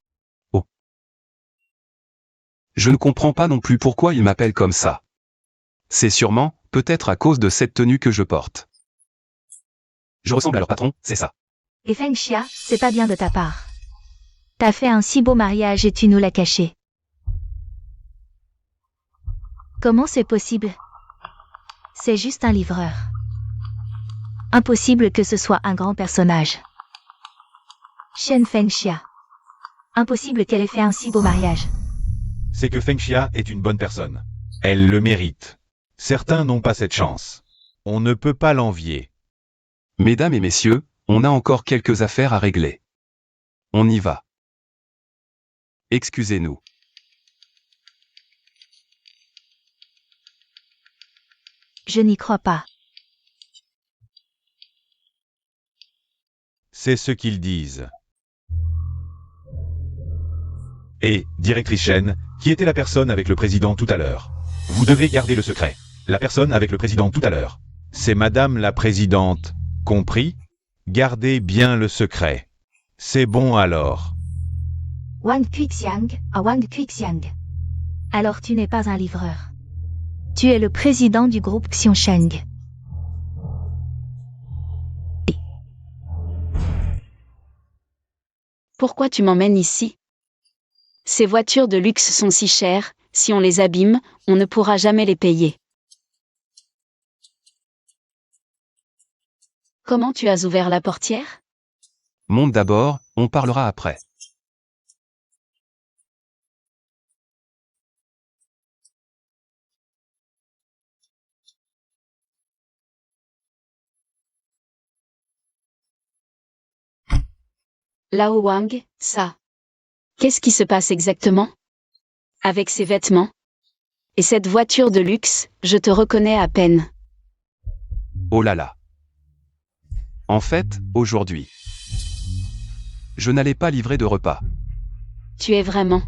Je ne comprends pas non plus pourquoi il m'appelle comme ça. C'est sûrement, peut-être à cause de cette tenue que je porte. Je ressemble à leur patron, c'est ça. Et Feng Xia, c'est pas bien de ta part. T'as fait un si beau mariage et tu nous l'as caché. Comment c'est possible? C'est juste un livreur. Impossible que ce soit un grand personnage. Shen Feng Xia. Impossible qu'elle ait fait un si beau mariage. C'est que Feng Xia est une bonne personne. Elle le mérite. Certains n'ont pas cette chance. On ne peut pas l'envier. Mesdames et messieurs, on a encore quelques affaires à régler. On y va. Excusez-nous. Je n'y crois pas. C'est ce qu'ils disent. Et, directrice Shen, qui était la personne avec le président tout à l'heure? Vous devez garder le secret. La personne avec le président tout à l'heure. C'est Madame la Présidente. Compris? Gardez bien le secret. C'est bon alors. Wang Quixiang, à Wang Quixiang. Alors tu n'es pas un livreur. Tu es le président du groupe Xiongsheng. Pourquoi tu m'emmènes ici? Ces voitures de luxe sont si chères, si on les abîme, on ne pourra jamais les payer. Comment tu as ouvert la portière? Monte d'abord, on parlera après. Lao Wang, ça. Qu'est-ce qui se passe exactement? Avec ces vêtements? Et cette voiture de luxe, je te reconnais à peine. Oh là là. En fait, aujourd'hui, je n'allais pas livrer de repas. Tu es vraiment...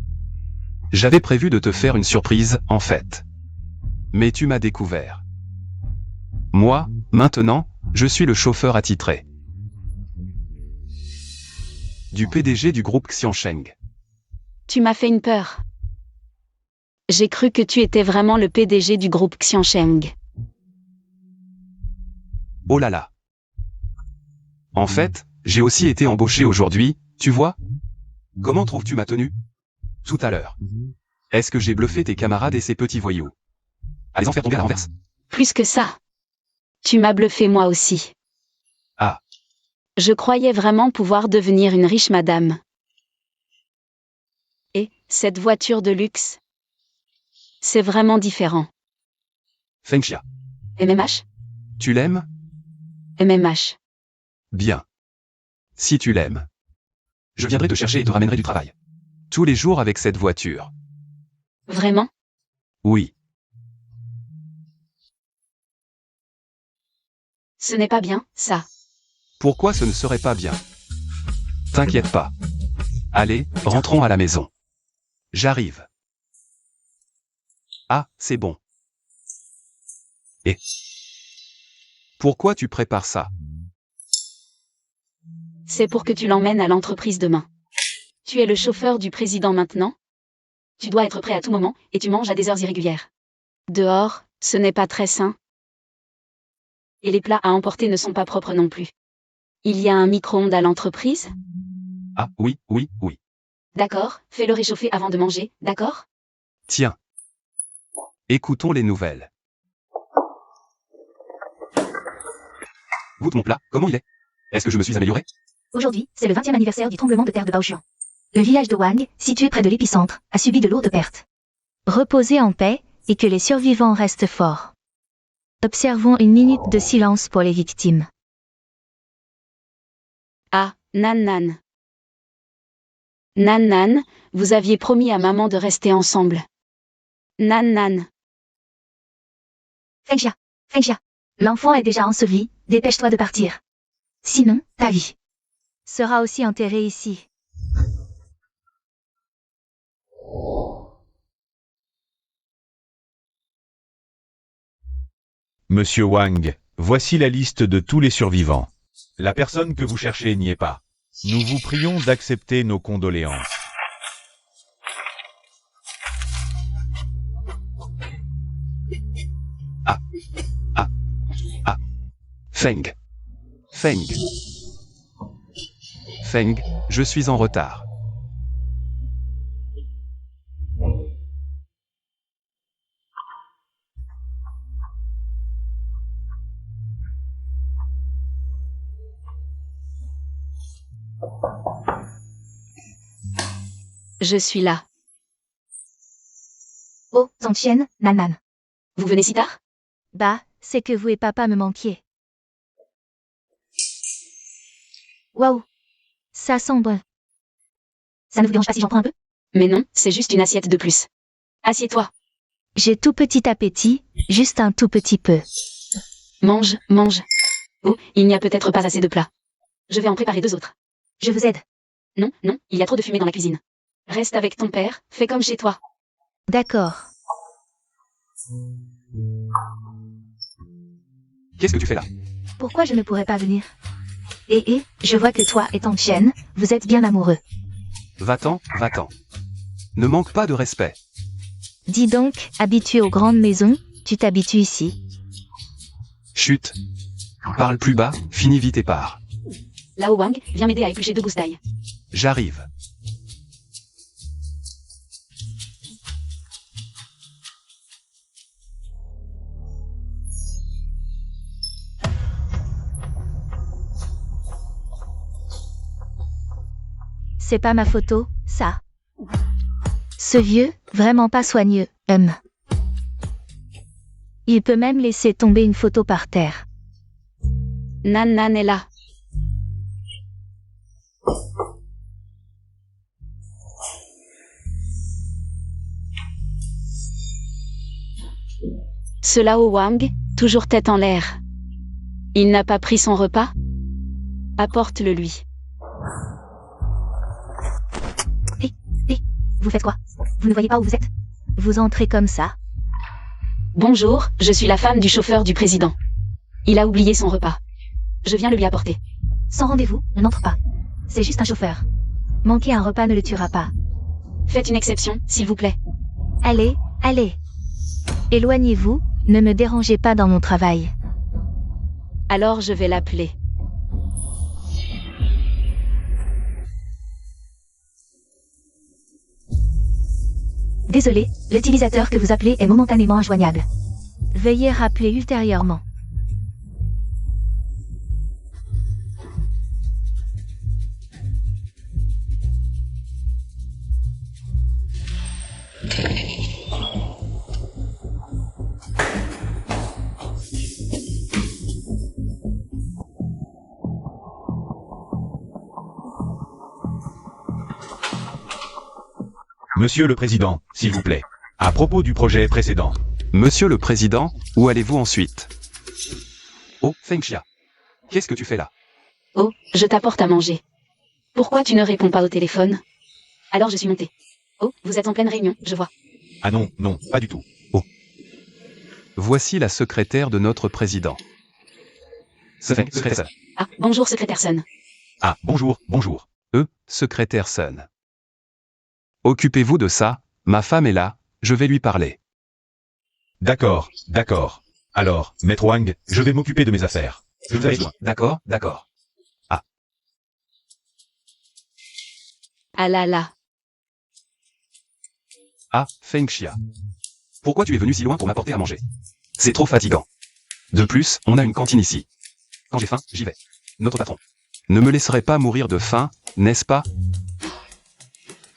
J'avais prévu de te faire une surprise, en fait. Mais tu m'as découvert. Moi, maintenant, je suis le chauffeur attitré du PDG du groupe Xiongsheng. Tu m'as fait une peur. J'ai cru que tu étais vraiment le PDG du groupe Xiongsheng. Oh là là. En fait, j'ai aussi été embauché aujourd'hui, tu vois? Comment trouves-tu ma tenue? Tout à l'heure. Est-ce que j'ai bluffé tes camarades et ces petits voyous? Allez en faire tomber à la renverse. Plus que ça. Tu m'as bluffé moi aussi. Ah. Je croyais vraiment pouvoir devenir une riche madame. Et, cette voiture de luxe? C'est vraiment différent. Feng Xia. MMH? Tu l'aimes? MMH. Bien. Si tu l'aimes, je viendrai te chercher et te ramènerai du travail. Tous les jours avec cette voiture. Vraiment? Oui. Ce n'est pas bien, ça. Pourquoi ce ne serait pas bien? T'inquiète pas. Allez, rentrons à la maison. J'arrive. Ah, c'est bon. Et pourquoi tu prépares ça? C'est pour que tu l'emmènes à l'entreprise demain. Tu es le chauffeur du président maintenant? Tu dois être prêt à tout moment, et tu manges à des heures irrégulières. Dehors, ce n'est pas très sain. Et les plats à emporter ne sont pas propres non plus. Il y a un micro-ondes à l'entreprise? Ah, oui, oui, oui. D'accord, fais-le réchauffer avant de manger, d'accord? Tiens. Écoutons les nouvelles. Goûte mon plat, comment il est? Est-ce que je me suis amélioré? Aujourd'hui, c'est le 20e anniversaire du tremblement de terre de Baochuan. Le village de Wang, situé près de l'épicentre, a subi de lourdes pertes. Reposez en paix, et que les survivants restent forts. Observons une minute de silence pour les victimes. Ah, Nan Nan. Nan Nan, vous aviez promis à maman de rester ensemble. Nan Nan. Feng Xia, l'enfant est déjà enseveli, dépêche-toi de partir. Sinon, ta vie sera aussi enterrée ici. Monsieur Wang, voici la liste de tous les survivants. La personne que vous cherchez n'y est pas. Nous vous prions d'accepter nos condoléances. Feng. Feng. Feng, je suis en retard. Je suis là. Oh, tante chienne, Nanan. Vous venez si tard? Bah, c'est que vous et papa me manquiez. Waouh. Ça sent bon. Ça ne vous dérange pas si j'en prends un peu? Mais non, c'est juste une assiette de plus. Assieds-toi. J'ai tout petit appétit, juste un tout petit peu. Mange, mange. Oh, il n'y a peut-être pas assez de plats. Je vais en préparer 2 autres. Je vous aide. Non, non, il y a trop de fumée dans la cuisine. Reste avec ton père, fais comme chez toi. D'accord. Qu'est-ce que tu fais là? Pourquoi je ne pourrais pas venir? Je vois que toi et tante chienne, vous êtes bien amoureux. Va-t'en, va-t'en. Ne manque pas de respect. Dis donc, habitué aux grandes maisons, tu t'habitues ici. Chut. Parle plus bas, finis vite et pars. Lao Wang, viens m'aider à éplucher 2 gousses d'ail. J'arrive. C'est pas ma photo, ça. Ce vieux, vraiment pas soigneux, Il peut même laisser tomber une photo par terre. Nan est là. Ce Lao Wang, toujours tête en l'air. Il n'a pas pris son repas? Apporte-le lui. Vous faites quoi? Vous ne voyez pas où vous êtes? Vous entrez comme ça? Bonjour, je suis la femme du chauffeur du président. Il a oublié son repas. Je viens le lui apporter. Sans rendez-vous, ne n'entre pas. C'est juste un chauffeur. Manquer un repas ne le tuera pas. Faites une exception, s'il vous plaît. Allez, allez. Éloignez-vous, ne me dérangez pas dans mon travail. Alors je vais l'appeler. Désolé, l'utilisateur que vous appelez est momentanément injoignable. Veuillez rappeler ultérieurement. Monsieur le Président, s'il vous plaît. À propos du projet précédent. Monsieur le Président, où allez-vous ensuite? Oh, Feng Xia. Qu'est-ce que tu fais là? Oh, je t'apporte à manger. Pourquoi tu ne réponds pas au téléphone? Alors je suis montée. Oh, vous êtes en pleine réunion, je vois. Ah non, non, pas du tout. Voici la secrétaire de notre président. Secrétaire. Ah, bonjour secrétaire Sun. Ah, bonjour, bonjour. Secrétaire Sun. Occupez-vous de ça, ma femme est là, je vais lui parler. D'accord, d'accord. Alors, Maître Wang, je vais m'occuper de mes affaires. Je vous avais besoin. D'accord, d'accord. Ah là là. Ah, Feng Xia. Pourquoi tu es venu si loin pour m'apporter à manger? C'est trop fatigant. De plus, on a une cantine ici. Quand j'ai faim, j'y vais. Notre patron ne me laisserait pas mourir de faim, n'est-ce pas?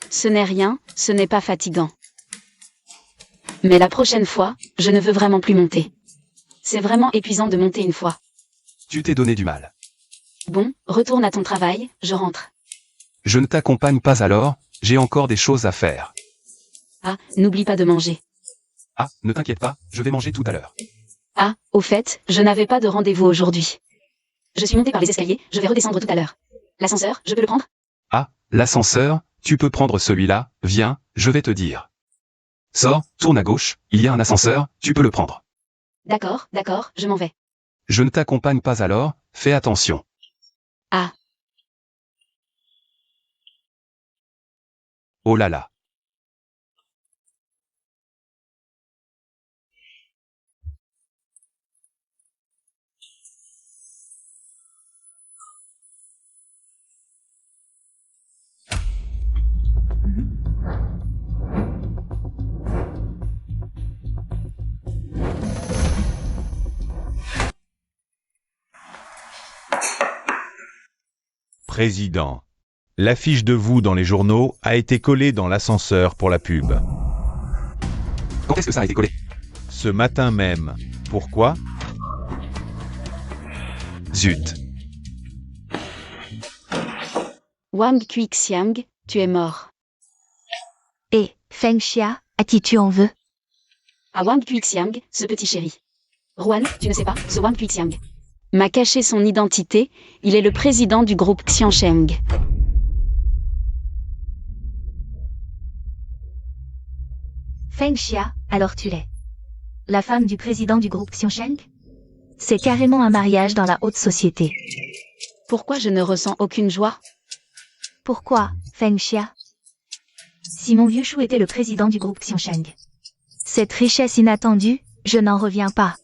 Ce n'est rien, ce n'est pas fatigant. Mais la prochaine fois, je ne veux vraiment plus monter. C'est vraiment épuisant de monter une fois. Tu t'es donné du mal. Bon, retourne à ton travail, je rentre. Je ne t'accompagne pas alors, j'ai encore des choses à faire. Ah, n'oublie pas de manger. Ah, ne t'inquiète pas, je vais manger tout à l'heure. Ah, au fait, je n'avais pas de rendez-vous aujourd'hui. Je suis montée par les escaliers, je vais redescendre tout à l'heure. L'ascenseur, je peux le prendre? Ah, l'ascenseur, tu peux prendre celui-là, viens, je vais te dire. Sors, tourne à gauche, il y a un ascenseur, tu peux le prendre. D'accord, d'accord, je m'en vais. Je ne t'accompagne pas alors, fais attention. Ah. Oh là là. Président. L'affiche de vous dans les journaux a été collée dans l'ascenseur pour la pub. Quand est-ce que ça a été collé? Ce matin même. Pourquoi? Zut. Wang Quixiang, tu es mort. Et, Feng Xia, à qui tu en veux? À Wang Quixiang, ce petit chéri. Ruan, tu ne sais pas, ce Wang Quixiang m'a caché son identité, il est le président du groupe Xiansheng. Feng Xia, alors tu l'es. La femme du président du groupe Xiansheng? C'est carrément un mariage dans la haute société. Pourquoi je ne ressens aucune joie? Pourquoi, Feng Xia? Si mon vieux chou était le président du groupe Xiansheng. Cette richesse inattendue, je n'en reviens pas.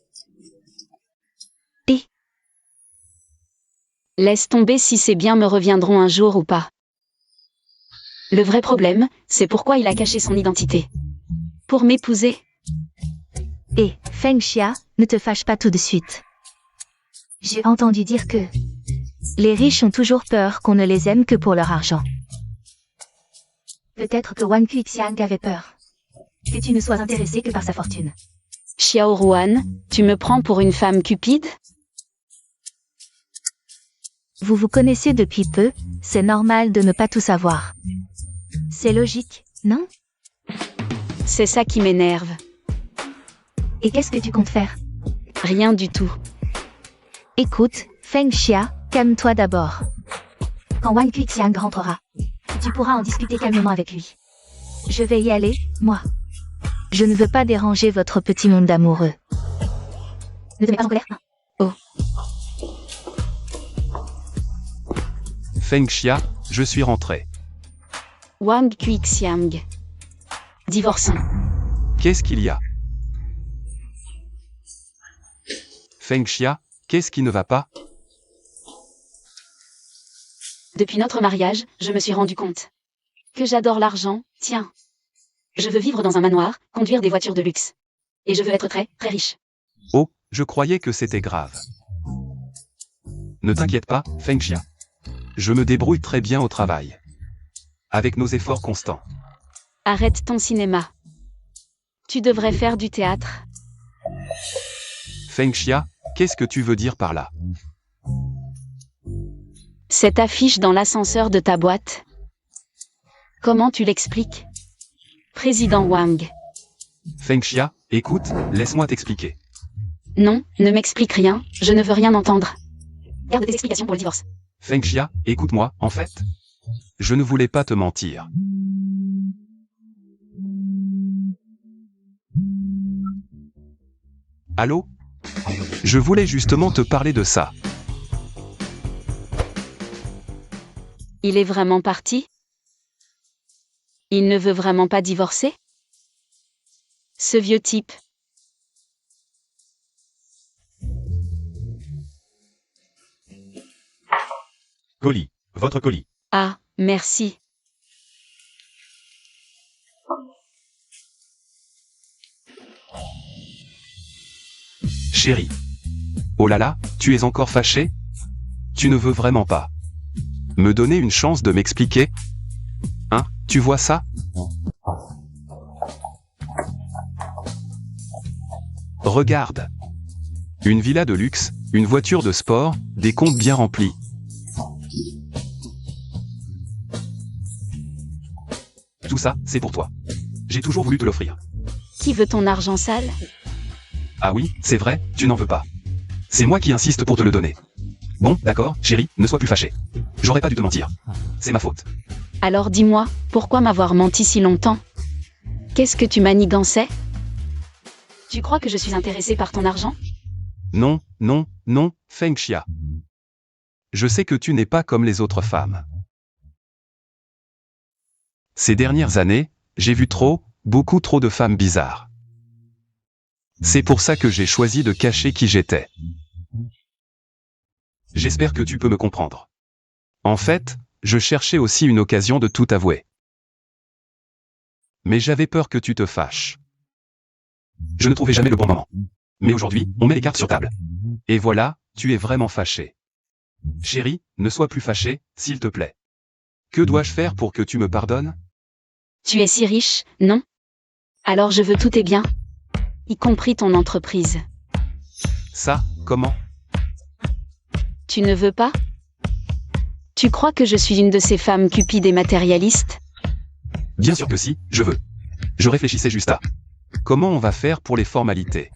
Laisse tomber si ces biens me reviendront un jour ou pas. Le vrai problème, c'est pourquoi il a caché son identité. Pour m'épouser. Et, Feng Xia, ne te fâche pas tout de suite. J'ai entendu dire que les riches ont toujours peur qu'on ne les aime que pour leur argent. Peut-être que Wang Quixiang avait peur. Que tu ne sois intéressé que par sa fortune. Xiao Ruan, tu me prends pour une femme cupide? Vous vous connaissez depuis peu, c'est normal de ne pas tout savoir. C'est logique, non? C'est ça qui m'énerve. Et qu'est-ce que tu comptes faire? Rien du tout. Écoute, Feng Xia, calme-toi d'abord. Quand Wang Quixiang rentrera, tu pourras en discuter calmement avec lui. Je vais y aller, moi. Je ne veux pas déranger votre petit monde d'amoureux. Ne te mets pas en colère, hein? Feng Xia, je suis rentré. Wang Quixiang. Divorçons. Qu'est-ce qu'il y a? Feng Xia, qu'est-ce qui ne va pas? Depuis notre mariage, je me suis rendu compte que j'adore l'argent, tiens. Je veux vivre dans un manoir, conduire des voitures de luxe. Et je veux être très, très riche. Oh, je croyais que c'était grave. Ne t'inquiète pas, Feng Xia. Je me débrouille très bien au travail. Avec nos efforts constants. Arrête ton cinéma. Tu devrais faire du théâtre. Feng Xia, qu'est-ce que tu veux dire par là? Cette affiche dans l'ascenseur de ta boîte. Comment tu l'expliques? Président Wang. Feng Xia, écoute, laisse-moi t'expliquer. Non, ne m'explique rien, je ne veux rien entendre. Garde tes explications pour le divorce. Feng Xia, écoute-moi, en fait. Je ne voulais pas te mentir. Allô? Je voulais justement te parler de ça. Il est vraiment parti? Il ne veut vraiment pas divorcer? Ce vieux type. Colis. Votre colis. Ah, merci. Chérie. Oh là là, tu es encore fâché? Tu ne veux vraiment pas me donner une chance de m'expliquer? Hein, tu vois ça? Regarde. Une villa de luxe, une voiture de sport, des comptes bien remplis. Tout ça, c'est pour toi. J'ai toujours voulu te l'offrir. Qui veut ton argent sale? Ah oui, c'est vrai, tu n'en veux pas. C'est moi qui insiste pour te le donner. Bon, d'accord, chérie, ne sois plus fâchée. J'aurais pas dû te mentir. C'est ma faute. Alors dis-moi, pourquoi m'avoir menti si longtemps? Qu'est-ce que tu manigançais? Tu crois que je suis intéressée par ton argent? Non, non, non, Feng Xia. Je sais que tu n'es pas comme les autres femmes. Ces dernières années, j'ai vu beaucoup trop de femmes bizarres. C'est pour ça que j'ai choisi de cacher qui j'étais. J'espère que tu peux me comprendre. En fait, je cherchais aussi une occasion de tout avouer. Mais j'avais peur que tu te fâches. Je ne trouvais jamais le bon moment. Mais aujourd'hui, on met les cartes sur table. Et voilà, tu es vraiment fâché. Chérie, ne sois plus fâchée, s'il te plaît. Que dois-je faire pour que tu me pardonnes? Tu es si riche, non? Alors je veux tous tes biens, y compris ton entreprise. Ça, comment? Tu ne veux pas? Tu crois que je suis une de ces femmes cupides et matérialistes? Bien sûr que si, je veux. Je réfléchissais juste à... Comment on va faire pour les formalités?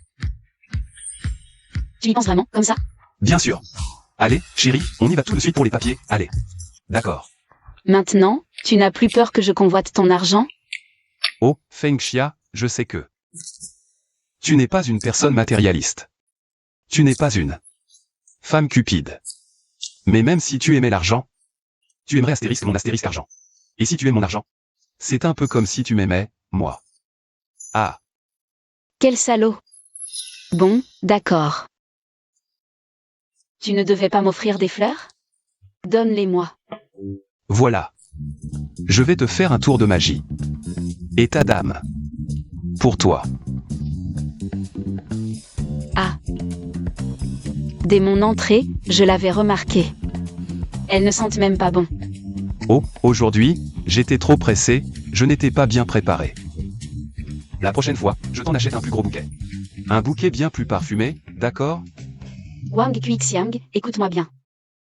Tu y penses vraiment, comme ça? Bien sûr. Allez, chérie, on y va tout de suite pour les papiers, allez. D'accord. Maintenant, tu n'as plus peur que je convoite ton argent? Oh, Feng Xia, je sais que... Tu n'es pas une personne matérialiste. Tu n'es pas une femme cupide. Mais même si tu aimais l'argent, tu aimerais mon astérisque argent. Et si tu aimes mon argent, c'est un peu comme si tu m'aimais, moi. Ah. Quel salaud! Bon, d'accord. Tu ne devais pas m'offrir des fleurs? Donne-les-moi. Voilà. Je vais te faire un tour de magie. Et ta dame. Pour toi. Ah. Dès mon entrée, je l'avais remarqué. Elles ne sentent même pas bon. Oh, aujourd'hui, j'étais trop pressé, je n'étais pas bien préparé. La prochaine fois, je t'en achète un plus gros bouquet. Un bouquet bien plus parfumé, d'accord? Wang Quixiang, écoute-moi bien.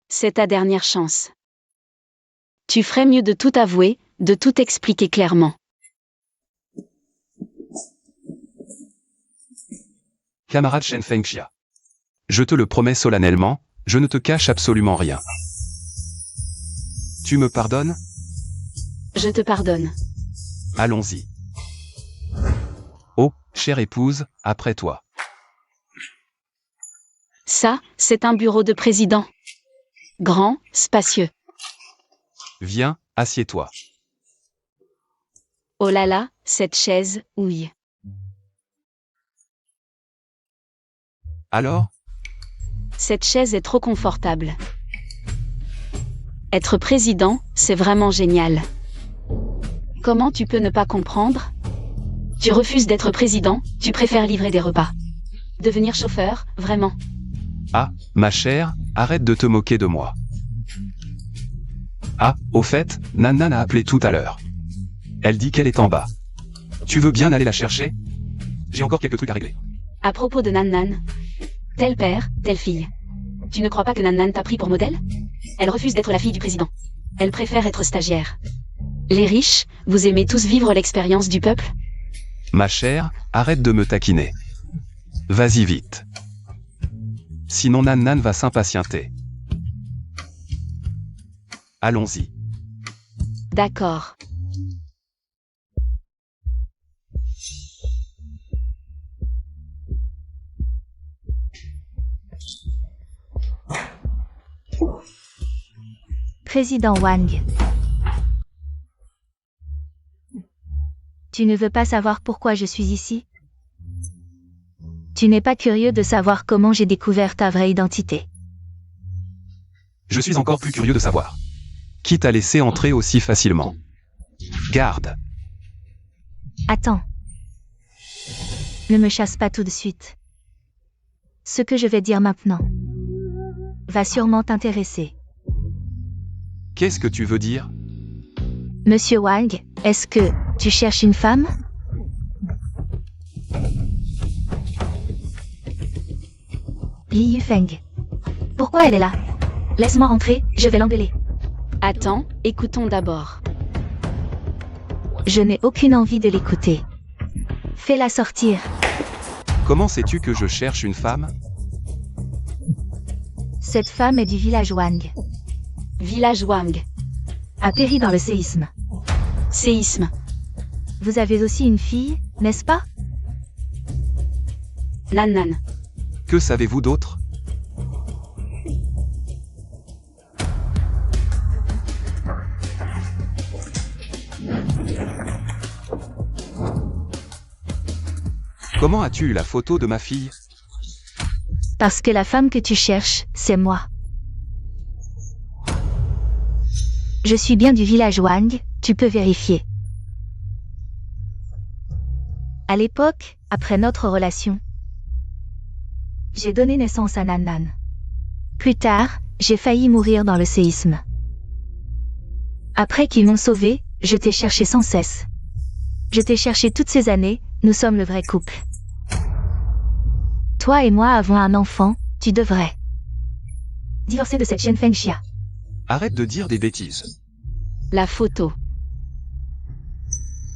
C'est ta dernière chance. Tu ferais mieux de tout avouer, de tout expliquer clairement. Camarade Shen Fengxia. Je te le promets solennellement, je ne te cache absolument rien. Tu me pardonnes? Je te pardonne. Allons-y. Oh, chère épouse, après toi. Ça, c'est un bureau de président. Grand, spacieux. Viens, assieds-toi. Oh là là, cette chaise, ouille. Alors? Cette chaise est trop confortable. Être président, c'est vraiment génial. Comment tu peux ne pas comprendre? Tu refuses d'être président, tu préfères livrer des repas. Devenir chauffeur, vraiment. Ah, ma chère, arrête de te moquer de moi. Ah, au fait, Nan a appelé tout à l'heure. Elle dit qu'elle est en bas. Tu veux bien aller la chercher? J'ai encore quelques trucs à régler. À propos de Nan, tel père, telle fille. Tu ne crois pas que Nan t'a pris pour modèle? Elle refuse d'être la fille du président. Elle préfère être stagiaire. Les riches, vous aimez tous vivre l'expérience du peuple? Ma chère, arrête de me taquiner. Vas-y vite. Sinon Nan va s'impatienter. Allons-y. D'accord. Président Wang. Tu ne veux pas savoir pourquoi je suis ici? Tu n'es pas curieux de savoir comment j'ai découvert ta vraie identité? Je suis encore plus curieux de savoir. Qui t'a laissé entrer aussi facilement? Garde. Attends. Ne me chasse pas tout de suite. Ce que je vais dire maintenant va sûrement t'intéresser. Qu'est-ce que tu veux dire? Monsieur Wang, est-ce que tu cherches une femme? Li Yufeng. Pourquoi elle est là? Laisse-moi entrer, je vais l'engueuler. Attends, écoutons d'abord. Je n'ai aucune envie de l'écouter. Fais-la sortir. Comment sais-tu que je cherche une femme? Cette femme est du village Wang. Village Wang. A péri dans le séisme. Séisme. Vous avez aussi une fille, n'est-ce pas? Nan. Que savez-vous d'autre? Comment as-tu eu la photo de ma fille? Parce que la femme que tu cherches, c'est moi. Je suis bien du village Wang, tu peux vérifier. À l'époque, après notre relation, j'ai donné naissance à Nan. Plus tard, j'ai failli mourir dans le séisme. Après qu'ils m'ont sauvé, je t'ai cherché sans cesse. Je t'ai cherché toutes ces années, nous sommes le vrai couple. Toi et moi avons un enfant, tu devrais divorcer de cette chienne Feng Xia. Arrête de dire des bêtises. La photo.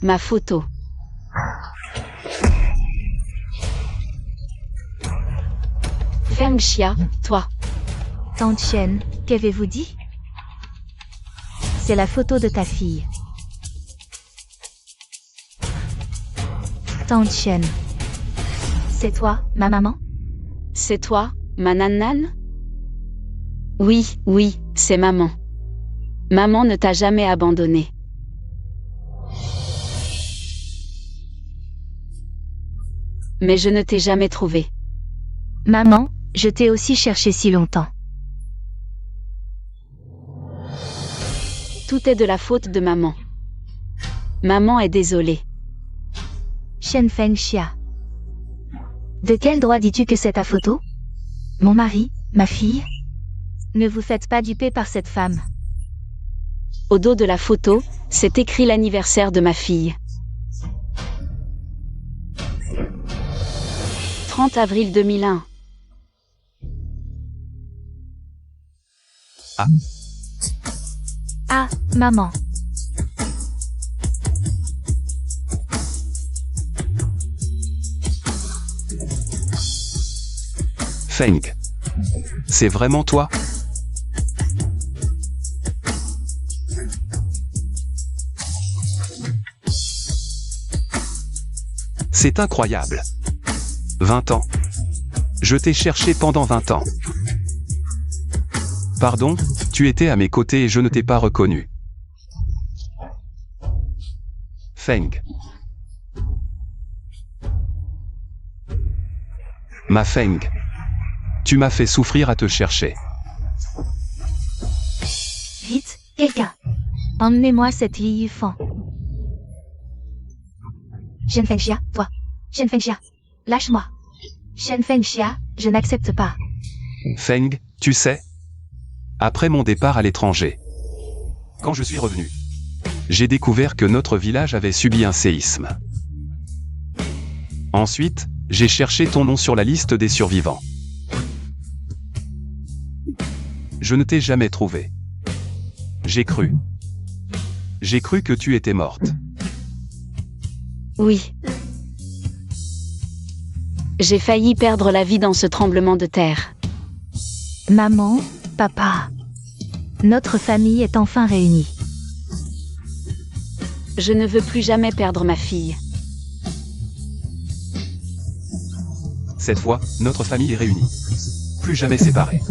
Ma photo. Feng Xia, toi. Tante Chen, qu'avez-vous dit? C'est la photo de ta fille. Tante Chen. C'est toi, ma maman? C'est toi, ma nanan? Oui, oui, c'est maman. Maman ne t'a jamais abandonné. Mais je ne t'ai jamais trouvé. Maman, je t'ai aussi cherché si longtemps. Tout est de la faute de maman. Maman est désolée. Chen Feng Xia. De quel droit dis-tu que c'est ta photo? Mon mari, ma fille? Ne vous faites pas duper par cette femme. Au dos de la photo, c'est écrit l'anniversaire de ma fille. 30 avril 2001. Ah, maman. Feng. C'est vraiment toi? C'est incroyable. 20 ans. Je t'ai cherché pendant 20 ans. Pardon, tu étais à mes côtés et je ne t'ai pas reconnu. Feng. Ma Feng. Tu m'as fait souffrir à te chercher. Vite, quelqu'un. Emmenez-moi cette vieille fan. Chen Feng Xia, toi. Chen Feng Xia. Lâche-moi. Chen Feng Xia, je n'accepte pas. Feng, tu sais, après mon départ à l'étranger, quand je suis revenu, j'ai découvert que notre village avait subi un séisme. Ensuite, j'ai cherché ton nom sur la liste des survivants. Je ne t'ai jamais trouvé. J'ai cru que tu étais morte. Oui. J'ai failli perdre la vie dans ce tremblement de terre. Maman, papa. Notre famille est enfin réunie. Je ne veux plus jamais perdre ma fille. Cette fois, notre famille est réunie. Plus jamais séparée.